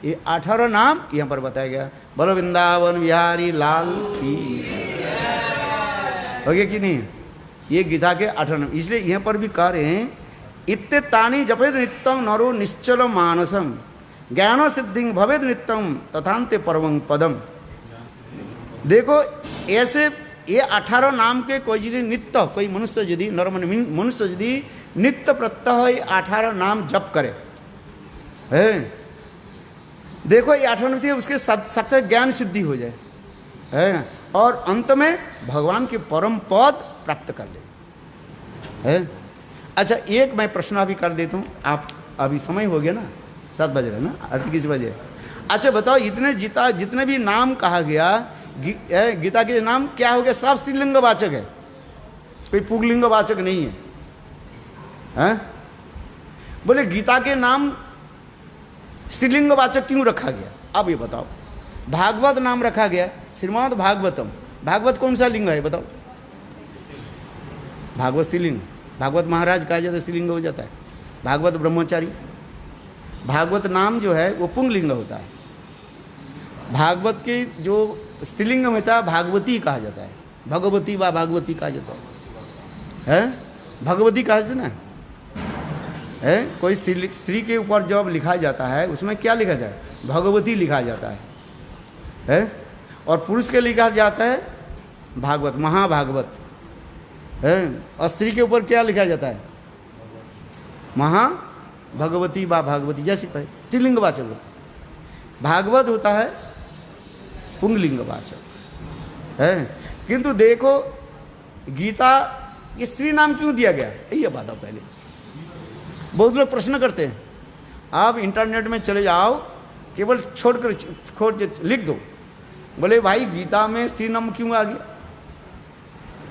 Speaker 1: ये 18 नाम यहाँ पर बताया गया। बोलो वृंदावन बिहारी लाल की हो गया कि नहीं? ये गीता के 18 नाम। इसलिए यहाँ पर भी कह रहे हैं इत्ते तानी जपेद नित्यं नरो निश्चल मानसम ज्ञान सिद्धि भवेद नित्यं तथान्ते परमं पदम। देखो ऐसे ये 18 नाम के कोई यदि नित्य कोई मनुष्य यदि नॉर्मल मनुष्य यदि नित्य प्रत्यह ये 18 नाम जप करे, है देखो ये 18 में उसके सबसे ज्ञान सिद्धि हो जाए, है और अंत में भगवान के परम पद प्राप्त कर ले, है। अच्छा एक मैं प्रश्न अभी कर देता हूँ, आप अभी समय हो गया ना, 7 बज रहे ना, अभी किस बजे? अच्छा बताओ इतने जितने भी नाम कहा गया गीता के नाम क्या हो गया? सब स्त्रीलिंग वाचक है, कोई पुल्लिंग वाचक नहीं है, हैं? बोले गीता के नाम स्त्रीलिंग वाचक क्यों रखा गया? अब ये बताओ। भागवत नाम रखा गया, श्रीमद् भागवतम, भागवत कौन सा लिंग है बताओ? भागवत स्त्रीलिंग, भागवत महाराज कहा जाता है स्त्रीलिंग हो जाता है, भागवत ब्रह्मचारी। भागवत नाम जो है वो पुंगलिंग होता है, भागवत के जो स्त्रीलिंग में होता है भागवती कहा जाता है, भगवती व भागवती कहा जाता है, भगवती कहा जाता है ना, है। कोई स्त्री के ऊपर जब लिखा जाता है उसमें क्या लिखा जाए? भगवती लिखा जाता है, और पुरुष के लिखा जाता है भागवत, महाभागवत, है। और स्त्री के ऊपर क्या लिखा जाता है? महा भगवती व भागवती, जैसे स्त्रीलिंग वाचक होता है। भागवत होता है पुंगलिंग वाचक, है। किंतु देखो गीता स्त्री नाम क्यों दिया गया, ये बताओ पहले। बहुत लोग प्रश्न करते हैं, आप इंटरनेट में चले जाओ, केवल खोज लिख दो, बोले भाई गीता में स्त्री नाम क्यों आ गया,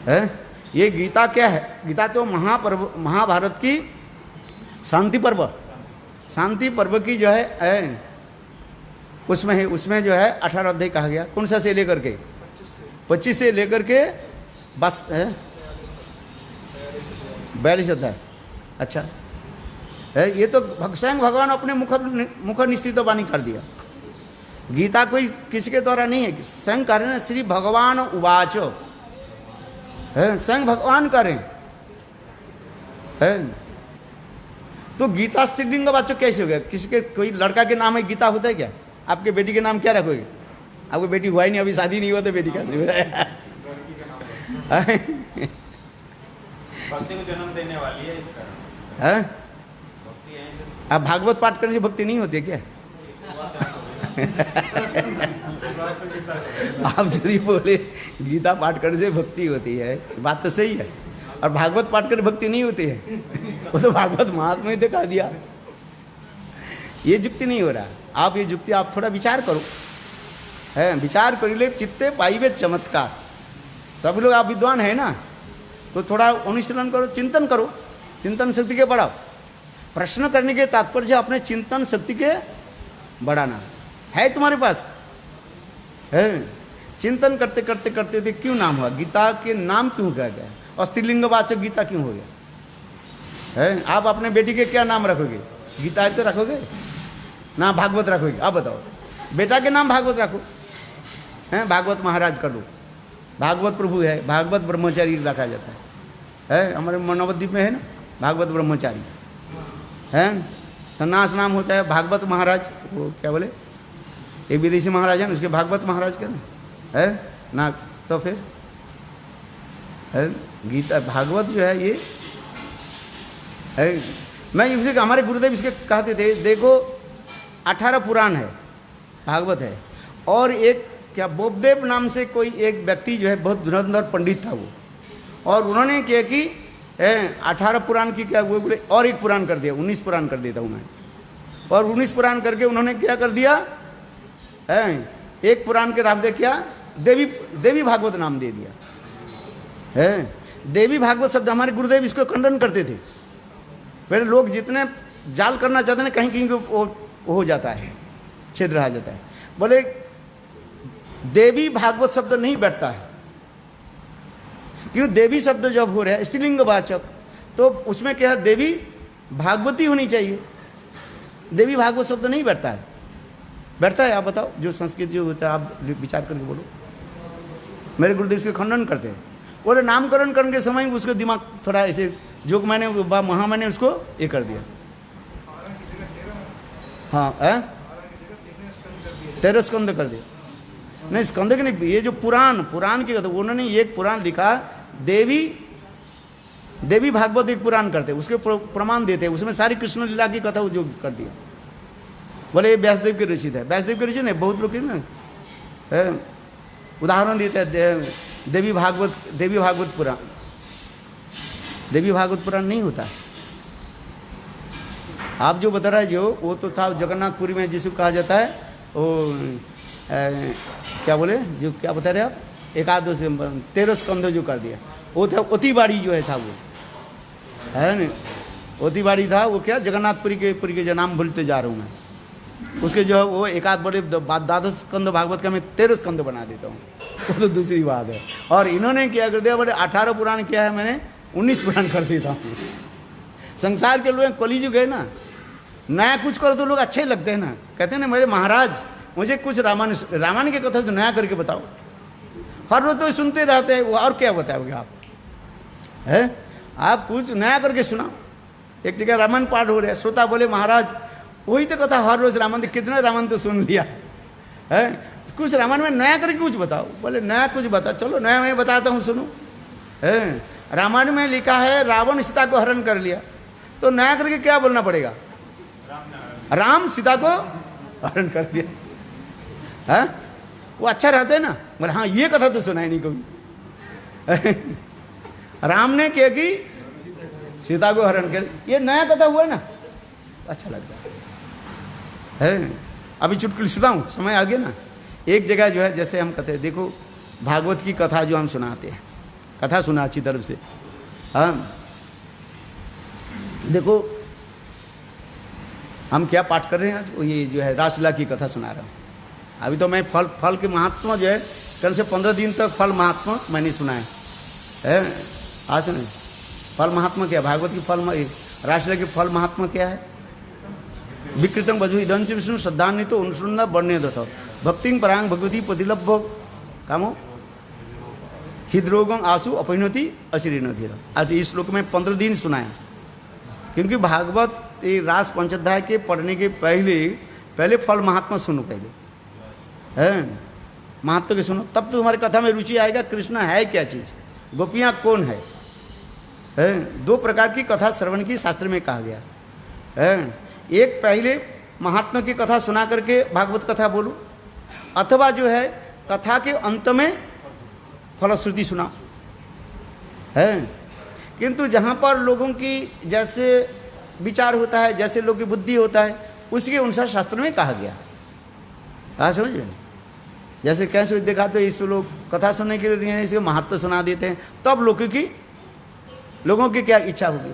Speaker 1: है। ये गीता क्या है? गीता तो महाभारत की शांति पर्व, शांति पर्व की जो है उसमें है, उसमें जो है 18 अध्याय कहा गया। कौन सा से लेकर के? 25 से लेकर के बस 42 अध्याय। अच्छा है, ये तो स्वयं भगवान अपने मुख निश्चित वाणी कर दिया। गीता कोई किसी के द्वारा नहीं है, स्वयं कह रहे हैं श्री भगवान उवाच, है स्वयं भगवान करें, है। तो गीता स्त्रीलिंग वाचक कैसे हो गया? किसी के कोई लड़का के नाम है गीता होता है क्या? आपके बेटी के नाम क्या रखोगे? आपको बेटी हुआ ही नहीं, अभी शादी नहीं हुआ तो बेटी का
Speaker 2: भक्ति को जन्म देने वाली है इसका,
Speaker 1: है। अब भागवत पाठ करने से भक्ति नहीं होती है क्या? आप यदि बोले गीता पाठ करने से भक्ति होती है, बात तो सही है, और भागवत पाठ करने भक्ति नहीं होती है, वो तो भागवत महात्मा ही दिखा दिया। ये युक्ति नहीं हो रहा। आप ये युक्ति आप थोड़ा विचार करो, है विचार कर ले, चित्ते पाइबे चमत्कार। सब लोग आप विद्वान है ना, तो थोड़ा अनुशीलन करो, चिंतन करो, चिंतन शक्ति के बढ़ाओ। प्रश्न करने के तात्पर्य अपने चिंतन शक्ति के बढ़ाना है तुम्हारे पास, है। चिंतन करते करते करते थे क्यों नाम हुआ, गीता के नाम क्यों कहा गया, और स्त्रीलिंग वाचक गीता क्यों हो गया, है। आप अपने बेटी के क्या नाम रखोगे? गीता तो रखोगे ना, भागवत रखोगे? आप बताओ, बेटा के नाम भागवत रखो, हैं, भागवत महाराज कर दो, भागवत प्रभु है, भागवत ब्रह्मचारी रखा जाता है। हमारे नवद्वीप में है ना भागवत ब्रह्मचारी, है। सन्यास नाम होता है भागवत महाराज, वो क्या बोले, एक विदेशी महाराज है उसके भागवत महाराज के ना, है ना। तो फिर है गीता भागवत जो है ये है। मैं इससे हमारे गुरुदेव इसके कहते थे, देखो 18 पुराण है, भागवत है, और एक क्या बोबदेव नाम से कोई एक व्यक्ति जो है बहुत धुरंधर पंडित था वो, और उन्होंने क्या कि 18 पुराण की क्या वो बोले और एक पुराण कर दिया, 19 पुराण कर देता हूँ मैं, और 19 पुराण करके उन्होंने क्या कर दिया, एक पुराण के नाम दे क्या देवी भागवत नाम दे दिया, है। देवी भागवत शब्द हमारे गुरुदेव इसको खंडन करते थे। फिर लोग जितने जाल करना चाहते हैं कहीं कहीं वो हो जाता है, छिद्र आ जाता है। बोले देवी भागवत शब्द नहीं बैठता है, क्यों? देवी शब्द जब हो रहा है स्त्रीलिंग वाचक, तो उसमें क्या है, देवी भागवती होनी चाहिए, देवी भागवत शब्द नहीं बैठता है। बैठता है? आप बताओ, जो संस्कृत जो होता है आप विचार करके बोलो। मेरे गुरुदेव से खंडन करते हैं, बोले नामकरण करने के समय उसको दिमाग थोड़ा ऐसे जो मैंने वहाँ मैंने उसको ये कर दिया। हाँ 13 स्कंद कर दिया, नहीं स्कंद के नहीं, ये जो पुराण की कथा, उन्होंने एक पुराण लिखा, देवी भागवत एक पुराण करते, उसके प्रमाण देते, उसमें सारी कृष्ण लीला की कथा जो कर दिया। बोले ये व्यासदेव के रचित है, व्यासदेव के रचित नहीं, बहुत लोग ना उदाहरण देते हैं, देवी भागवत पुराण, देवी भागवत पुराण नहीं होता। आप जो बता रहे जो, वो तो था जगन्नाथपुरी में जिसको कहा जाता है वो क्या बोले, जो क्या बता रहे आप, 13 स्कंद जो कर दिया, वो था ओतीबाड़ी जो है, था वो है ना, ओतीबाड़ी था वो, क्या जगन्नाथपुरी के जो नाम भूलते जा रहा हूँ मैं, उसके जो है वो एकाध बड़े 12 स्कंद भागवत का मैं 13 स्कंद बना देता हूँ, वो तो दूसरी बात है। और इन्होंने क्या कर दिया, बोले 18 पुराण किया है, मैंने 19 पुराण कर देता हूँ। संसार के लोग कलिजुग है ना, नया कुछ करो तो लोग अच्छे लगते हैं ना, कहते हैं ना मेरे महाराज मुझे कुछ रामायण की कथा से नया करके बताओ, हर रोज तो सुनते रहते हैं, वो और क्या बताओगे आप, है आप कुछ नया करके सुनाओ। एक जगह रामायण पाठ हो रहा है, श्रोता बोले महाराज वही तो कथा हर रोज रामायण, कितने रामायण तो सुन लिया है, कुछ रामायण में नया करके कुछ बताओ। बोले नया कुछ बता, चलो नया मैं बताता हूँ, सुनो। है रामायण में लिखा है रावण सीता को हरण कर लिया, तो नया करके क्या बोलना पड़ेगा, राम सीता को हरण कर दिया, है वो अच्छा रहता है ना। बोले हाँ ये कथा तो सुना ही नहीं कभी। राम ने क्या कि सीता को हरण कर, ये नया कथा हुआ ना, अच्छा लगता है। अभी चुटकुली सुनाऊं, समय आ गया ना। एक जगह जो है, जैसे हम कहते हैं, देखो भागवत की कथा जो हम सुनाते हैं, कथा सुना अच्छी तरफ से, हाँ देखो हम क्या पाठ कर रहे हैं आज, वो ये जो है रासलीला की कथा सुना रहा हूँ। अभी तो मैं फल के महात्मा जो है, कल से 15 दिन तक फल महात्मा मैंने सुना है आज सुने फल महात्मा क्या, भागवत की फल, रासलीला की फल महात्मा क्या है। विकृतम बजु इदंच विष्णु श्रद्धान्वित तो अनुसुन्ना वर्ण्य दत्त भक्ति परांग भगवती पतिलभ कामो हृदरोगम आंसू अपहनति अशीर्ण धीर। आज इस श्लोक में 15 दिन सुनाया, क्योंकि भागवत रास पंचाध्याय के पढ़ने के पहले फल महात्मा सुनो, पहले है महात्मा के सुनो, तब तो तुम्हारी कथा में रुचि आएगा। कृष्ण है क्या चीज़, गोपियाँ कौन है। 2 प्रकार की कथा श्रवण की शास्त्र में कहा गया है, एक पहले महात्मा की कथा सुना करके भागवत कथा बोलो, अथवा जो है कथा के अंत में फलश्रुति सुना है। किंतु जहाँ पर लोगों की जैसे विचार होता है, जैसे लोगों की बुद्धि होता है, उसके अनुसार शास्त्र में कहा गया। हाँ समझ, जैसे कैसे देखा तो इस लोग कथा सुनने के लिए इसके महत्व सुना देते हैं, तब लोगों की क्या इच्छा होगी।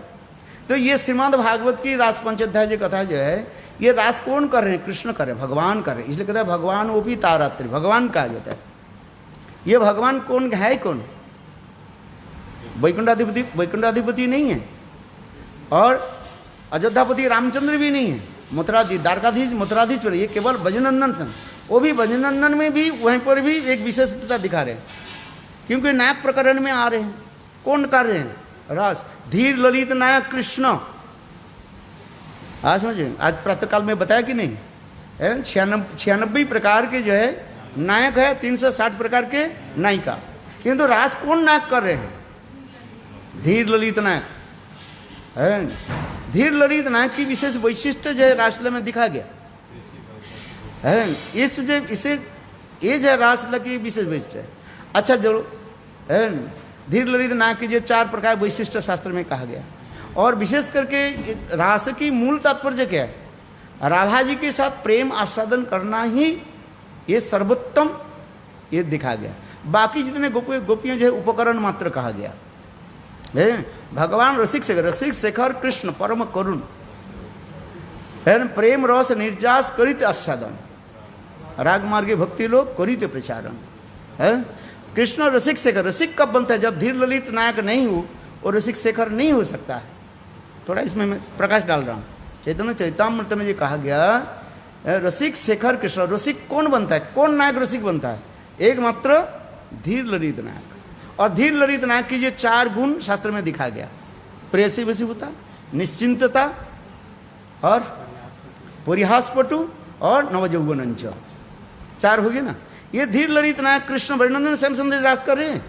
Speaker 1: तो ये श्रीमद् भागवत की रास पंचाध्याय जो कथा जो है, ये रास कौन कर रहे हैं, कृष्ण कर रहे हैं, भगवान कर रहे हैं। इसलिए कहते हैं भगवान वो भी तारात्रि, भगवान कहा जाता है। ये भगवान कौन है, कौन वैकुंठाधिपति नहीं है, और अयोध्यापति रामचंद्र भी नहीं है, द्वारकाधीश मथुराधीश पर, ये केवल ब्रजनंदन सन। वो भी ब्रजनंदन में भी वहीं पर भी एक विशेषता दिखा रहे हैं, क्योंकि नायक प्रकरण में आ रहे हैं। कौन कर रहे हैं, रास धीर ललित नायक कृष्ण। आज समझे, आज प्रातःकाल में बताया कि नहीं, 96 प्रकार के जो है नायक है, 360 प्रकार के नायिका, किंतु रास कौन नायक कर रहे हैं, धीर ललित नायक है। धीर ललित नायक की विशेष वैशिष्ट जो है रासलीला में दिखा गया है। ये जो रासलीला की विशेष वैशिष्ट है। अच्छा चलो, धीर ललित नायक की जो 4 प्रकार वैशिष्ट शास्त्र में कहा गया, और विशेष करके रास की मूल तात्पर्य क्या है, राधा जी के साथ प्रेम आस्वादन करना ही ये सर्वोत्तम ये दिखा गया। बाकी जितने गोपियाँ जो है उपकरण मात्र कहा गया है। भगवान रसिक शेखर कृष्ण परम करुण है, प्रेम रस निर्जास करित आस्वादन, राग मार्गे भक्ति लोग करित प्रचारण है। कृष्ण रसिक शेखर, रसिक कब बनता है, जब धीर ललित नायक नहीं हो और रसिक शेखर नहीं हो सकता है। थोड़ा इसमें मैं प्रकाश डाल रहा हूँ। चैतन्य चरितामृत में ये कहा गया रसिक शेखर कृष्ण। रसिक कौन बनता है, कौन नायक रसिक बनता है, एकमात्र धीर ललित नायक। और धीर ललित नायक की ये 4 गुण शास्त्र में दिखा गया, प्रेयसी वशीभूता, निश्चिंतता और परिहासपटु और नवजौवनंच। 4 हो गए ना। ये धीर ललित नायक कृष्ण वृंदावन श्याम सुंदर रास कर रहे हैं,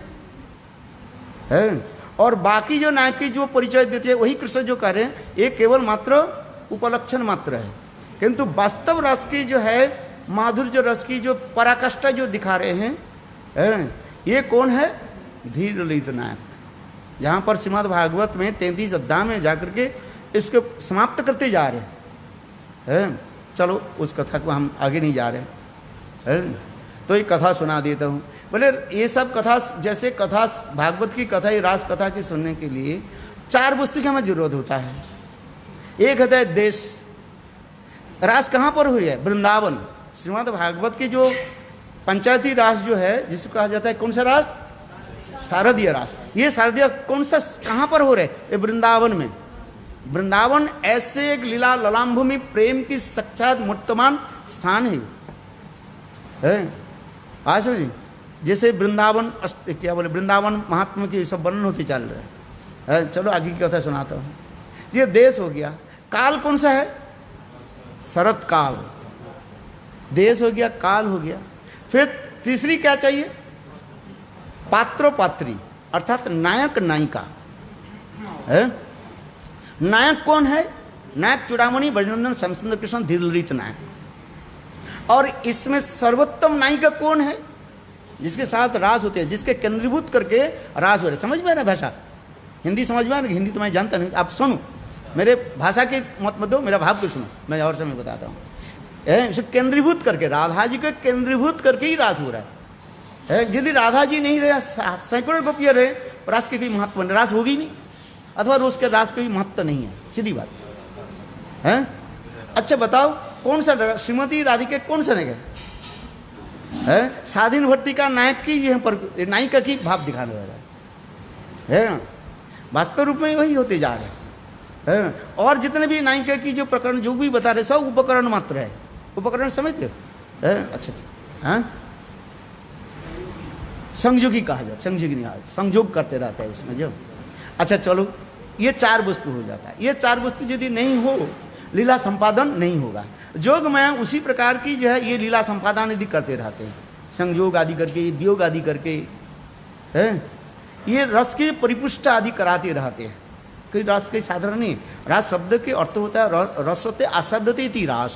Speaker 1: और बाकी जो नायक की जो परिचय देते हैं वही कृष्ण जो कर रहे हैं, ये केवल मात्र उपलक्षण मात्र है। किंतु वास्तव रस की जो है, माधुर्य रस की जो पराकाष्ठा जो दिखा रहे हैं, ये कौन है? धीर ललित नायक। जहाँ पर श्रीमद् भागवत में 33 अध्याय में जाकर के इसको समाप्त करते जा रहे हैं। चलो उस कथा को हम आगे नहीं जा रहे हैं, तो ये कथा सुना देता हूँ। बोले ये सब कथा, जैसे कथा भागवत की कथा, ये रास कथा की सुनने के लिए 4 वस्तु की हमें जरूरत होता है। एक होता है देश, रास कहाँ पर हुई है? वृंदावन। श्रीमद् भागवत की जो पंचायती रास जो है, जिसको कहा जाता है कौन सा रास? शारदीय रास। ये शारदीय कौन सा, कहाँ पर हो रहे? ये वृंदावन में। वृंदावन ऐसे एक लीला ललामभूमि प्रेम की साक्षात मूर्तमान स्थान है। आज समझिए, जैसे वृंदावन क्या बोले, वृंदावन महात्मा की सब वर्णन होती चल रहे हैं। चलो आगे की कथा सुनाता हूँ। ये देश हो गया। काल कौन सा है? शरत काल। देश हो गया, काल हो गया। फिर तीसरी क्या चाहिए? पात्रो पात्री, अर्थात नायक नायिका है। नायक कौन है? नायक चूड़ामणि ब्रजनंदन श्याम सुंदर कृष्ण धीर ललित नायक। और इसमें सर्वोत्तम नायिका कौन है? जिसके साथ रास होते हैं, जिसके केंद्रीभूत करके रास हो रहे। समझ में आ रहा भाषा? हिंदी समझ में आ रहा? हिंदी तो मैं जानता नहीं, आप सुनो, मेरे भाषा के मत दो, मेरा भाव को सुनो, मैं और समय बताता हूँ। इसे केंद्रीभूत करके, राधा जी को केंद्रीभूत करके ही रास हो रहा है। यदि राधा जी नहीं रहे, सैकड़ों गोपियाँ रहे, रास के कोई महत्व नहीं, रास होगी नहीं, अथवा रोज के रास का भी महत्व नहीं है, सीधी बात है। अच्छा बताओ, कौन सा श्रीमती राधिका कौन सा नायक है? स्वाधीन भक्ति का नायक की यहाँ पर नायिका की भाव दिखाने वाला है। वास्तव रूप में वही होते जा रहे हैं। और जितने भी नायिका की जो प्रकरण जो भी बता रहे, सब उपकरण मात्र है। उपकरण समझते हो? अच्छा हाँ, संयोगी कहा जाता, संयोगी नहीं, संयोग करते रहता है इसमें जो। अच्छा चलो, ये 4 वस्तु हो जाता है। ये 4 वस्तु यदि नहीं हो, लीला संपादन नहीं होगा। जोग में उसी प्रकार की जो है, ये लीला संपादन यदि करते रहते हैं, संयोग आदि करके, वियोग आदि करके, ये रस के परिपुष्ट आदि कराते रहते हैं। कोई रस के साधारण नहीं। रास शब्द के अर्थ होता है रस होते आसादते इति रास।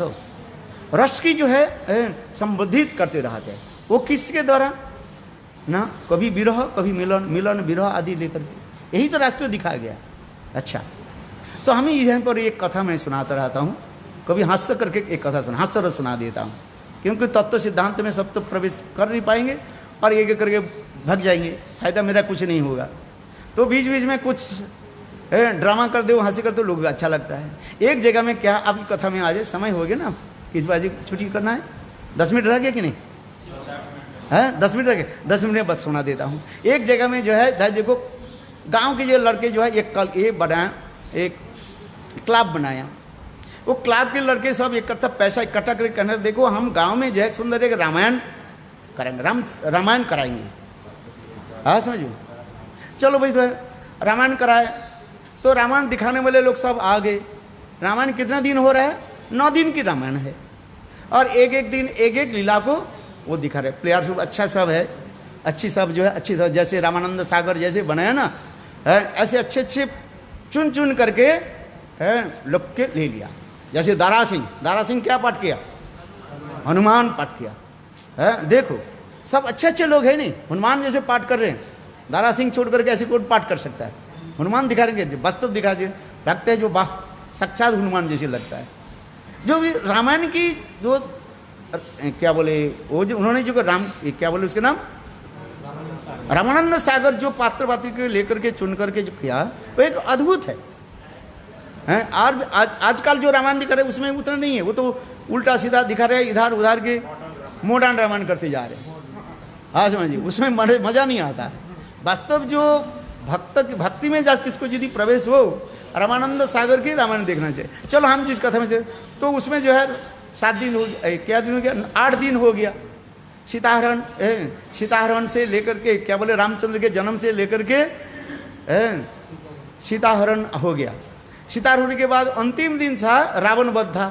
Speaker 1: रस की जो है संबोधित करते रहते हैं। वो किसके द्वारा ना? कभी विरह, कभी मिलन, मिलन विरह आदि लेकर के, यही तो रास को दिखाया गया। अच्छा, तो हमें यहाँ पर एक कथा मैं सुनाता रहता हूँ। कभी हास्य करके एक कथा सुना, हास्य रस सुना देता हूँ, क्योंकि तत्व सिद्धांत में सब तो प्रवेश कर नहीं पाएंगे और एक एक करके भग जाएंगे, फायदा मेरा कुछ नहीं होगा। तो बीच बीच में कुछ ड्रामा कर दो, हंसी कर दो, लोग अच्छा लगता है। एक जगह में क्या, आपकी कथा में आ जाए, समय हो गया ना, किस बाजी छुट्टी करना है? 10 मिनट रह गया कि नहीं है? 10 मिनट रह गए, 10 मिनट बस सुना देता हूँ। एक जगह में जो है, देखो गांव के जो लड़के जो है, एक बनाया, एक क्लब बनाया। वो क्लब के लड़के सब इकट्ठा पैसा इकट्ठा करके कहने, देखो हम गांव में जो है सुंदर एक रामायण करेंगे, रामायण कराएंगे। हाँ समझो, चलो भाई तो रामायण कराए। तो रामायण दिखाने वाले लोग सब आ गए। रामायण कितना दिन हो रहा है? 9 दिन की रामायण है, और एक एक दिन एक एक लीला को वो दिखा रहे। प्लेयर सब अच्छा सब है, अच्छी सब जो है अच्छी सब, जैसे रामानंद सागर जैसे बनाया ना, ऐसे अच्छे अच्छे चुन चुन करके लोग के ले लिया। जैसे दारा सिंह क्या पाठ किया? हनुमान पाठ किया। देखो सब अच्छे अच्छे लोग हैं, नहीं हनुमान जैसे पाठ कर रहे हैं। दारा सिंह छोड़ करके ऐसे कौन पाठ कर सकता है? हनुमान दिखा रहे हैं, वास्तव दिखा दिए, लगते हैं जो वाह साक्षात हनुमान जैसे लगता है। जो भी रामायण की जो क्या बोले, वो जो उन्होंने जो राम क्या बोले उसके नाम, रामानंद सागर जो पात्र पात्री को लेकर के चुन करके जो किया, वो एक अद्भुत है। और आजकल जो रामायण दिखा रहे उसमें उतना नहीं है, वो तो उल्टा सीधा दिखा रहे, इधर उधर के मॉडर्न रामायण करते जा रहे हैं। हाँ समझिए, उसमें मजा नहीं आता है। वास्तव जो भक्ति में जा किसको यदि प्रवेश हो, रामानंद सागर की रामायण देखना चाहिए। चलो हम जिस कथा में से, तो उसमें जो है 7 दिन हो गया, क्या दिन हो गया? 8 दिन हो गया। सीताहरण से लेकर के क्या बोले, रामचंद्र के जन्म से लेकर के सीताहरण हो गया। सीताहरण के बाद अंतिम दिन था रावण वध था।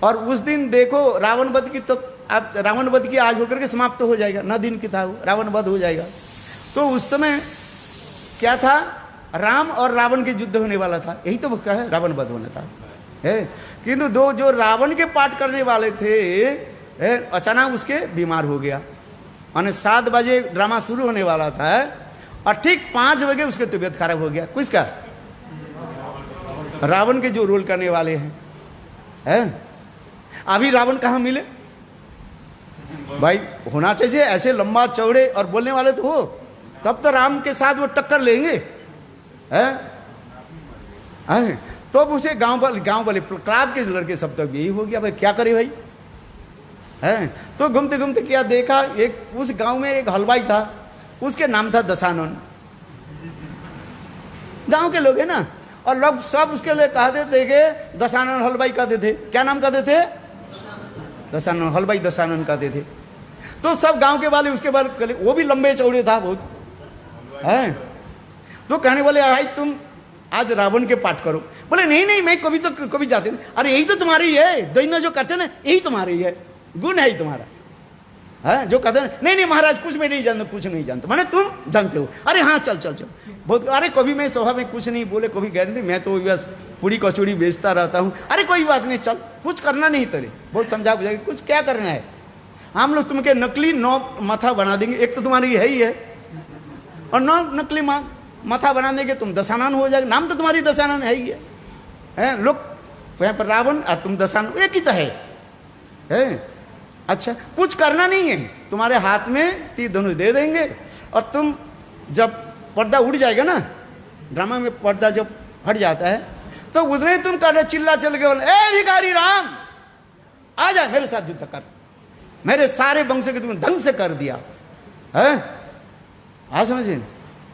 Speaker 1: और उस दिन देखो रावण वध की तो अब रावण वध की आज होकर के समाप्त हो जाएगा, न दिन की था वो, रावण वध हो जाएगा। तो उस समय क्या था, राम और रावण के युद्ध होने वाला था, यही तो क्या है, रावण वध होना था है। किंतु दो जो रावण के पाठ करने वाले थे अचानक उसके बीमार हो गया। माने 7 बजे ड्रामा शुरू होने वाला था और ठीक 5 बजे उसकी तबीयत खराब हो गया। किसका? रावण के जो रोल करने वाले हैं। अभी रावण कहाँ मिले भाई? होना चाहिए ऐसे लंबा चौड़े और बोलने वाले तो हो, तब तो राम के साथ वो टक्कर लेंगे हैं। तो उसे गांव वाले क्लाब के लड़के सब तक यही हो गया, भाई क्या करे भाई है। तो घूमते घूमते क्या देखा, एक उस गांव में एक हलवाई था, उसके नाम था दशानन। गांव के लोग है ना, और लोग सब उसके लिए कहते थे कि दशानन हलवाई कहते थे। क्या नाम कहते थे? दशानन हलवाई, दशानन कहते थे। तो सब गांव के वाले उसके बाद, वो भी लंबे चौड़े था बहुत है। तो कहने वाले भाई तुम आज रावण के पाठ करो। बोले नहीं नहीं, मैं कभी जाते नहीं। अरे यही तो तुम्हारी ही है, दैन्य जो करते ना यही तुम्हारी ही है, गुण है ही तुम्हारा है। जो कहते हैं नहीं नहीं महाराज कुछ मैं नहीं जानता, कुछ नहीं जानता, माने तुम जानते हो। अरे हाँ चल चल चल बहुत। अरे कभी मैं सभा में कुछ नहीं बोले, कभी गारंटी, मैं तो बस पूरी कचौड़ी बेचता रहता हूँ। अरे कोई बात नहीं, चल कुछ करना नहीं तेरे, बहुत समझा बुझा, कुछ क्या करना है, हम लोग तुमके नकली 9 माथा बना देंगे। एक तो तुम्हारी है ही है, और 9 नकली माथा बना देंगे, तुम दशानन हो जाएगा। नाम तो तुम्हारी दशानन है ही है। लोग वहाँ पर रावण और तुम दशानन एक ही तो है। अच्छा कुछ करना नहीं है, तुम्हारे हाथ में तीर धनुष दे देंगे, और तुम जब पर्दा उड़ जाएगा ना, ड्रामा में पर्दा जब हट जाता है, तो उधर तुम कर चिल्ला चल के बोले ए भिखारी राम आ जा मेरे साथ युद्ध कर, मेरे सारे वंश के तुमने ढंग से कर दिया है। आज समझे,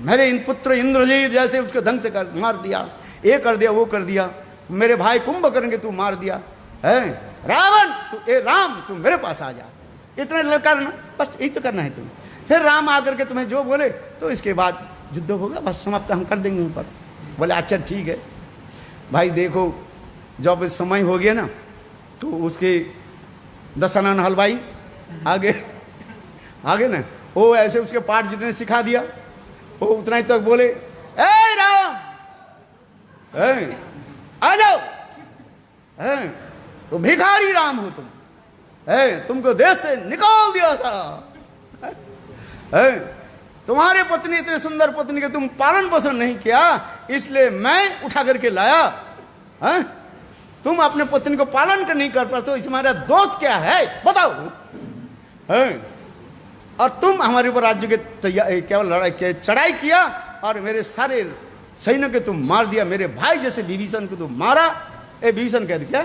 Speaker 1: मेरे इन पुत्र इंद्रजीत जैसे उसको ढंग से कर मार दिया, ये कर दिया वो कर दिया, मेरे भाई कुंभकर्ण के तू मार दिया है। रावण तू, ए राम तू मेरे पास आ जा, इतना ललकारना, बस यही तो करना है तुम्हें। फिर राम आकर के तुम्हें जो बोले तो इसके बाद युद्ध होगा, बस समाप्त हम कर देंगे ऊपर। बोले अच्छा ठीक है भाई। देखो जब समय हो गया ना, तो उसके दशानन हलवाई आगे ना, वो ऐसे उसके पाठ जितने सिखा दिया, वो उतना ही तक बोले ए राम आ जाओ, तो भिखारी राम हो तुम, तुमको देश से निकाल दिया था, तुम्हारे पत्नी इतने सुंदर पत्नी के तुम पालन पोषण नहीं किया, इसलिए मैं उठा करके लाया। तुम अपने पत्नी को पालन कर नहीं कर पाते, तो इसमें हमारा दोष क्या है बताओ। और तुम हमारे ऊपर राज्य के क्या लड़ाई के चढ़ाई किया, और मेरे सारे सैन्य के तुम मार दिया, मेरे भाई जैसे विभीषण को तुम मारा, विभीषण कह क्या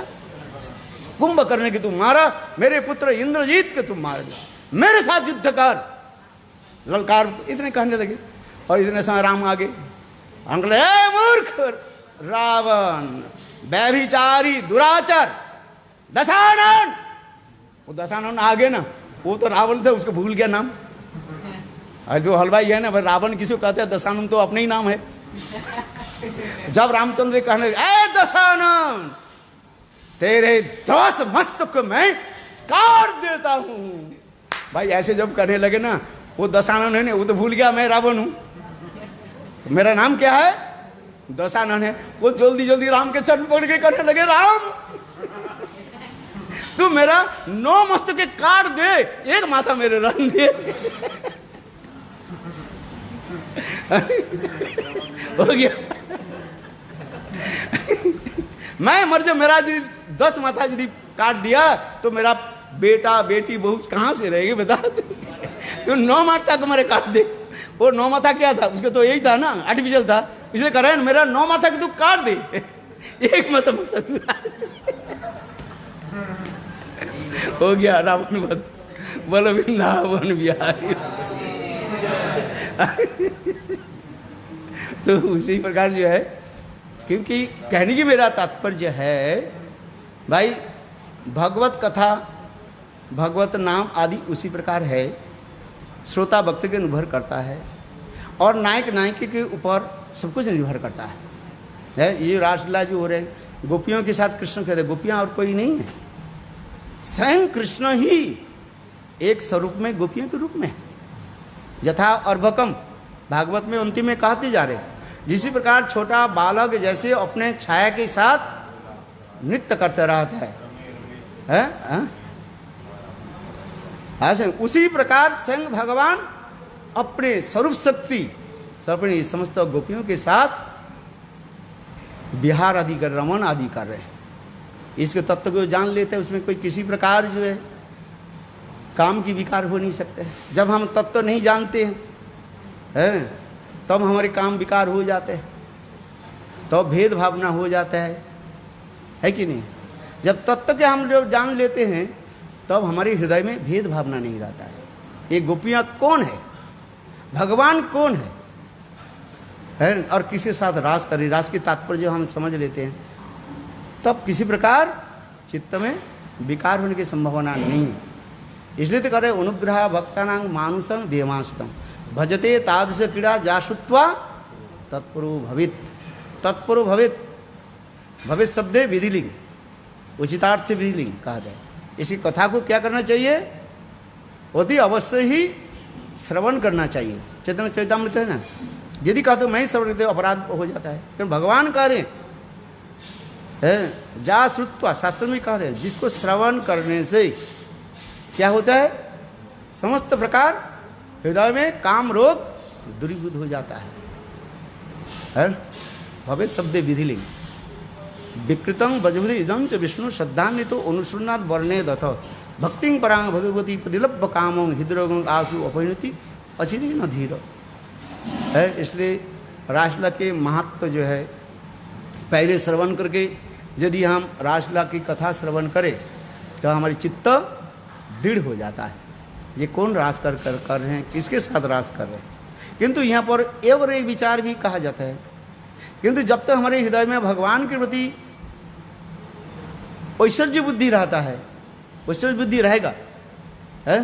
Speaker 1: कुंभकर्ण के तुम मारा, मेरे पुत्र इंद्रजीत के तुम मार दिया, मेरे साथ युद्ध कर, ललकार इतने कहने लगे। और इतने समय राम आगे अंकले मूर्ख रावण व्यभिचारी दुराचार दशानन। वो दशानन आगे ना, वो तो रावण थे, उसको भूल गया नाम। अरे जो हलवाई है ना भाई, रावण किसी को कहते हैं, दशानन तो अपने ही नाम है। जब रामचंद्र कहने ए दशानन तेरे 10 मस्तक मैं काट देता हूं। भाई ऐसे जब करने लगे ना, वो दशानन है ना, वो तो भूल गया मैं रावण हूं, मेरा नाम क्या है दशानन है। वो जल्दी जल्दी राम के चरण पकड़ के करने लगे राम तू मेरा 9 मस्तक काट दे, एक माथा मेरे रन दे। हो गया मैं मर जा, मेरा जी 10 माथा यदि काट दिया तो मेरा बेटा बेटी बहू कहाँ से रहेगी बता। तो 9 माथा को मेरे काट दे। वो 9 माथा क्या था, उसको तो यही था ना, आर्टिफिशियल था, इसलिए कह रहे हैं मेरा 9 माथा की तू काट दे, एक माथा तू। हो गया रावण वध, बोलो वृंदावन बिहारी। तो उसी प्रकार जो है, क्योंकि कहने की मेरा तात्पर्य है भाई, भगवत कथा भगवत नाम आदि उसी प्रकार है, श्रोता भक्त के निर्भर करता है, और नायक नायिका के ऊपर सब कुछ निर्भर करता है। ये रासलीला जो हो रहे गोपियों के साथ कृष्ण कहते, गोपियाँ और कोई नहीं है, स्वयं कृष्ण ही एक स्वरूप में गोपियों के रूप में, यथा अर्भकम भागवत में अंतिम में कहते जा रहे। जिसी प्रकार छोटा बालक जैसे अपने छाया के साथ नृत्य करते रहता है, ऐसे उसी प्रकार स्वयं भगवान अपने स्वरूप शक्ति अपनी समस्त गोपियों के साथ विहार आदि कर, रमन आदि कर रहे हैं। इसके तत्व को जान लेते हैं, उसमें कोई किसी प्रकार जो है काम की विकार हो नहीं सकते। जब हम तत्व नहीं जानते हैं तब हमारे काम विकार हो जाते हैं, तो भेद भावना हो जाता है कि नहीं। जब तत्व के हम जब जान लेते हैं तब हमारे हृदय में भेद भावना नहीं रहता है। ये गोपियाँ कौन है, भगवान कौन है और किसके साथ रास कर रही, रास की तात्पर्य जो हम समझ लेते हैं तब किसी प्रकार चित्त में विकार होने की संभावना नहीं है। इसलिए तो करे अनुग्रह भक्तानां मानुषं देवांशतम भजते तादृश क्रीड़ा जाशुत्वा तत्परो भवित। तत्परो भवित, भवित शब्दे विधिलिंग, उचितार्थ विधिलिंग कहा जाए। इसी कथा को क्या करना चाहिए, अति अवश्य ही श्रवण करना चाहिए। चैतन्य चरितामृत है ना, यदि कहा तो मैं ही श्रवण करते अपराध हो जाता है। क्योंकि भगवान कह रहे हैं जा श्रुत्वा, शास्त्र में कह रहे हैं जिसको श्रवण करने से क्या होता है, समस्त प्रकार हृदय में काम रोग दूरीभूत हो जाता है। भवेत शब्दे विधिलिंग विकृतं वज्रभुति इदं च विष्णु श्रद्धान्वितो अनुसृणात् वर्णे दथ भक्तिं परां भगवती प्रतिलभ्य कामं हृदयोगं आसु अपरिणति अचिरे न धीर है। इसलिए रासलीला के महत्व जो है पहले श्रवण करके यदि हम रासलीला की कथा श्रवण करें तो हमारी चित्त दृढ़ हो जाता है। ये कौन रास कर रहे हैं, किसके साथ रास कर रहे हैं। किंतु यहाँ पर एक विचार भी कहा जाता है, किंतु जब तक हमारे हृदय में भगवान के प्रति ऐश्वर्य बुद्धि रहता है, ऐश्वर्य बुद्धि रहेगा है,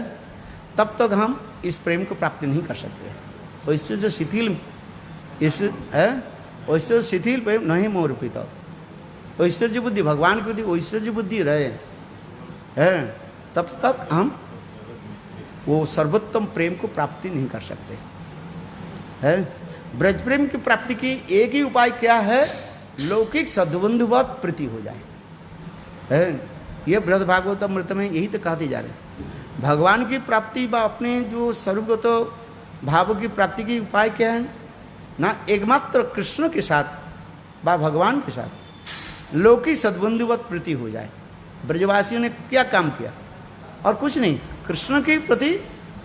Speaker 1: तब तक हम इस प्रेम को प्राप्त नहीं कर सकते। ऐश्वर्य शिथिल इस है, ऐश्वर्य शिथिल प्रेम नहीं मोरपित। ऐश्वर्य बुद्धि भगवान के प्रति ऐश्वर्य बुद्धि रहे है, तब तक हम वो सर्वोत्तम प्रेम को प्राप्ति नहीं कर सकते है। ब्रज प्रेम की प्राप्ति की एक ही उपाय क्या है, लौकिक सद्बंधुवत प्रीति हो जाए है। ये ब्रज भागवतमृत में यही तो कहते जा रहे हैं। भगवान की प्राप्ति व अपने जो स्वरूपगत भाव की प्राप्ति की उपाय क्या है ना, एकमात्र कृष्ण के साथ व भगवान के साथ लौकिक सद्बंधुवत प्रीति हो जाए। ब्रजवासियों ने क्या काम किया, और कुछ नहीं, कृष्ण के प्रति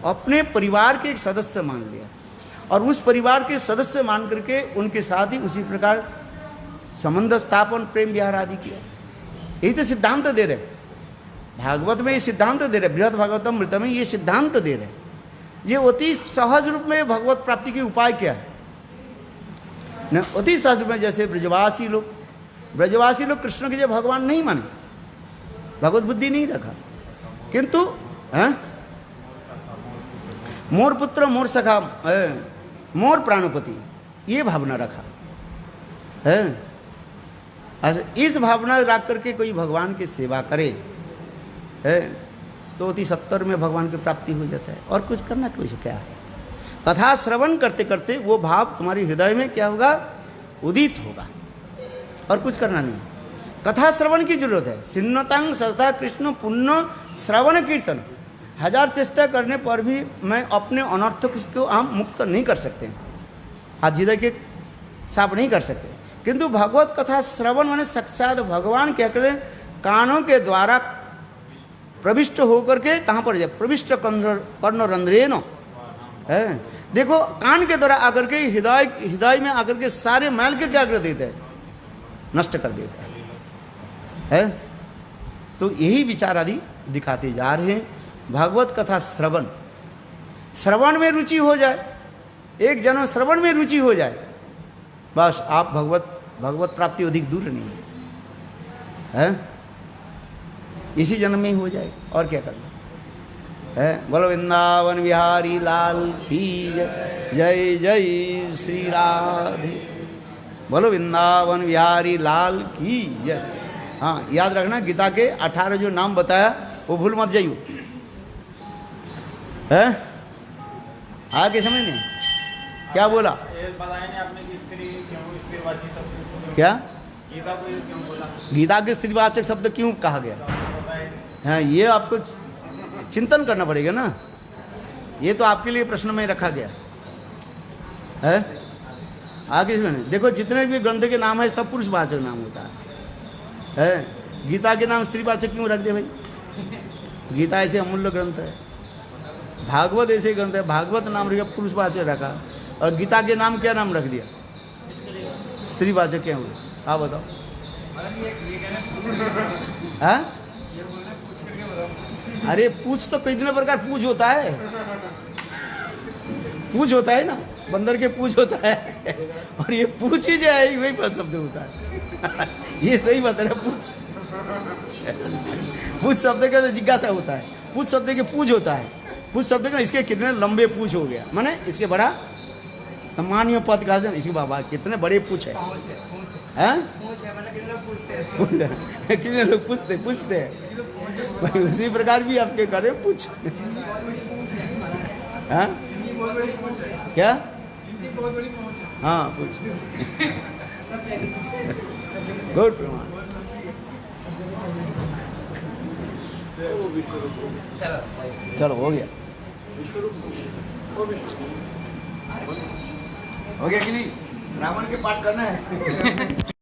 Speaker 1: अपने परिवार के एक सदस्य मान लिया और उस परिवार के सदस्य मान करके उनके साथ ही उसी प्रकार संबंध स्थापन प्रेम विहार आदि किया। यही तो सिद्धांत दे रहे भागवत में, ये सिद्धांत दे रहे, बृहद भागवतमृत में ये सिद्धांत दे रहे। ये अति सहज रूप में भगवत प्राप्ति के उपाय क्या है न, अति सहज रूप में। जैसे ब्रजवासी लोग कृष्ण के जो भगवान नहीं माने, भगवत बुद्धि नहीं रखा, किंतु मोर पुत्र मोर सखा मोर प्राणपति ये भावना रखा है। अच्छा, इस भावना रख करके कोई भगवान की सेवा करे है तो अति सत्तर में भगवान की प्राप्ति हो जाता है। और कुछ करना कुछ क्या है, कथा श्रवण करते करते वो भाव तुम्हारे हृदय में क्या होगा, उदित होगा, और कुछ करना नहीं। कथा श्रवण की जरूरत है। सिन्नतांग श्रद्धा कृष्ण पुण्य श्रवण कीर्तन, हजार चेष्टा करने पर भी मैं अपने अनर्थ को हम मुक्त नहीं कर सकते, आज हृदय के साफ नहीं कर सकते। किंतु भगवत कथा श्रवण माने साक्षात भगवान क्या करें, कानों के द्वारा प्रविष्ट होकर के कहाँ पर जाए, प्रविष्ट कर्ण रंध्रेन है। देखो कान के द्वारा आकर के हृदय में आकर के सारे मैल के क्या कर देते हैं, नष्ट कर देते है। तो यही विचार आदि दिखाते जा रहे हैं। भागवत कथा श्रवण में रुचि हो जाए, एक जन्म श्रवण में रुचि हो जाए, बस आप भगवत प्राप्ति अधिक दूर नहीं है, इसी जन्म में ही हो जाए। और क्या करना है। बोलो वृंदावन बिहारी लाल की जय, जय श्री राधे। बोलो वृंदावन बिहारी लाल की जय। हाँ, याद रखना गीता के 18 जो नाम बताया वो भूल मत जाइए। है आगे समझ नहीं क्या बोला
Speaker 2: ये बताया नहीं आपने कि स्त्री क्यों स्त्रीवाची शब्द क्यों?
Speaker 1: क्या
Speaker 2: गीता को ये क्यों बोला?
Speaker 1: गीता के स्त्रीवाचक शब्द क्यों कहा गया
Speaker 2: बताया
Speaker 1: हाँ ये आपको चिंतन करना पड़ेगा ना ये तो आपके लिए प्रश्न में रखा गया है आगे सुनिए देखो जितने भी ग्रंथ के नाम है सब पुरुषवाचक नाम होता है गीता के नाम स्त्रीवाचक क्यों रख दिया भाई गीता ऐसे अमूल्य ग्रंथ है भागवत ऐसे ग्रंथ है भागवत नाम रखा पुरुषवाचक रखा और गीता के नाम क्या नाम रख दिया स्त्रीवाचक क्या हुआ आप बताओ हाँ अरे पूछ तो कितने प्रकार पूछ होता है पूछ होता है ना बंदर के पूछ होता है और ये पूछ ही जो है वही शब्द होता है ये सही बात है ना पूछ पूछ शब्द का तो जिज्ञासा होता है पूछ शब्द के पूछ होता है पूछ शब्द का इसके कितने लंबे पूछ हो गया माने इसके बड़ा सम्मानीय पद का इसके बाबा कितने बड़े पूछ है हैं कितने लोग पूछते हैं भाई उसी प्रकार भी आपके करे पूछ हाँ क्या हाँ पूछ गौर प्रमाण चलो हो गया हो गया कि नहीं रावण के पाठ करना है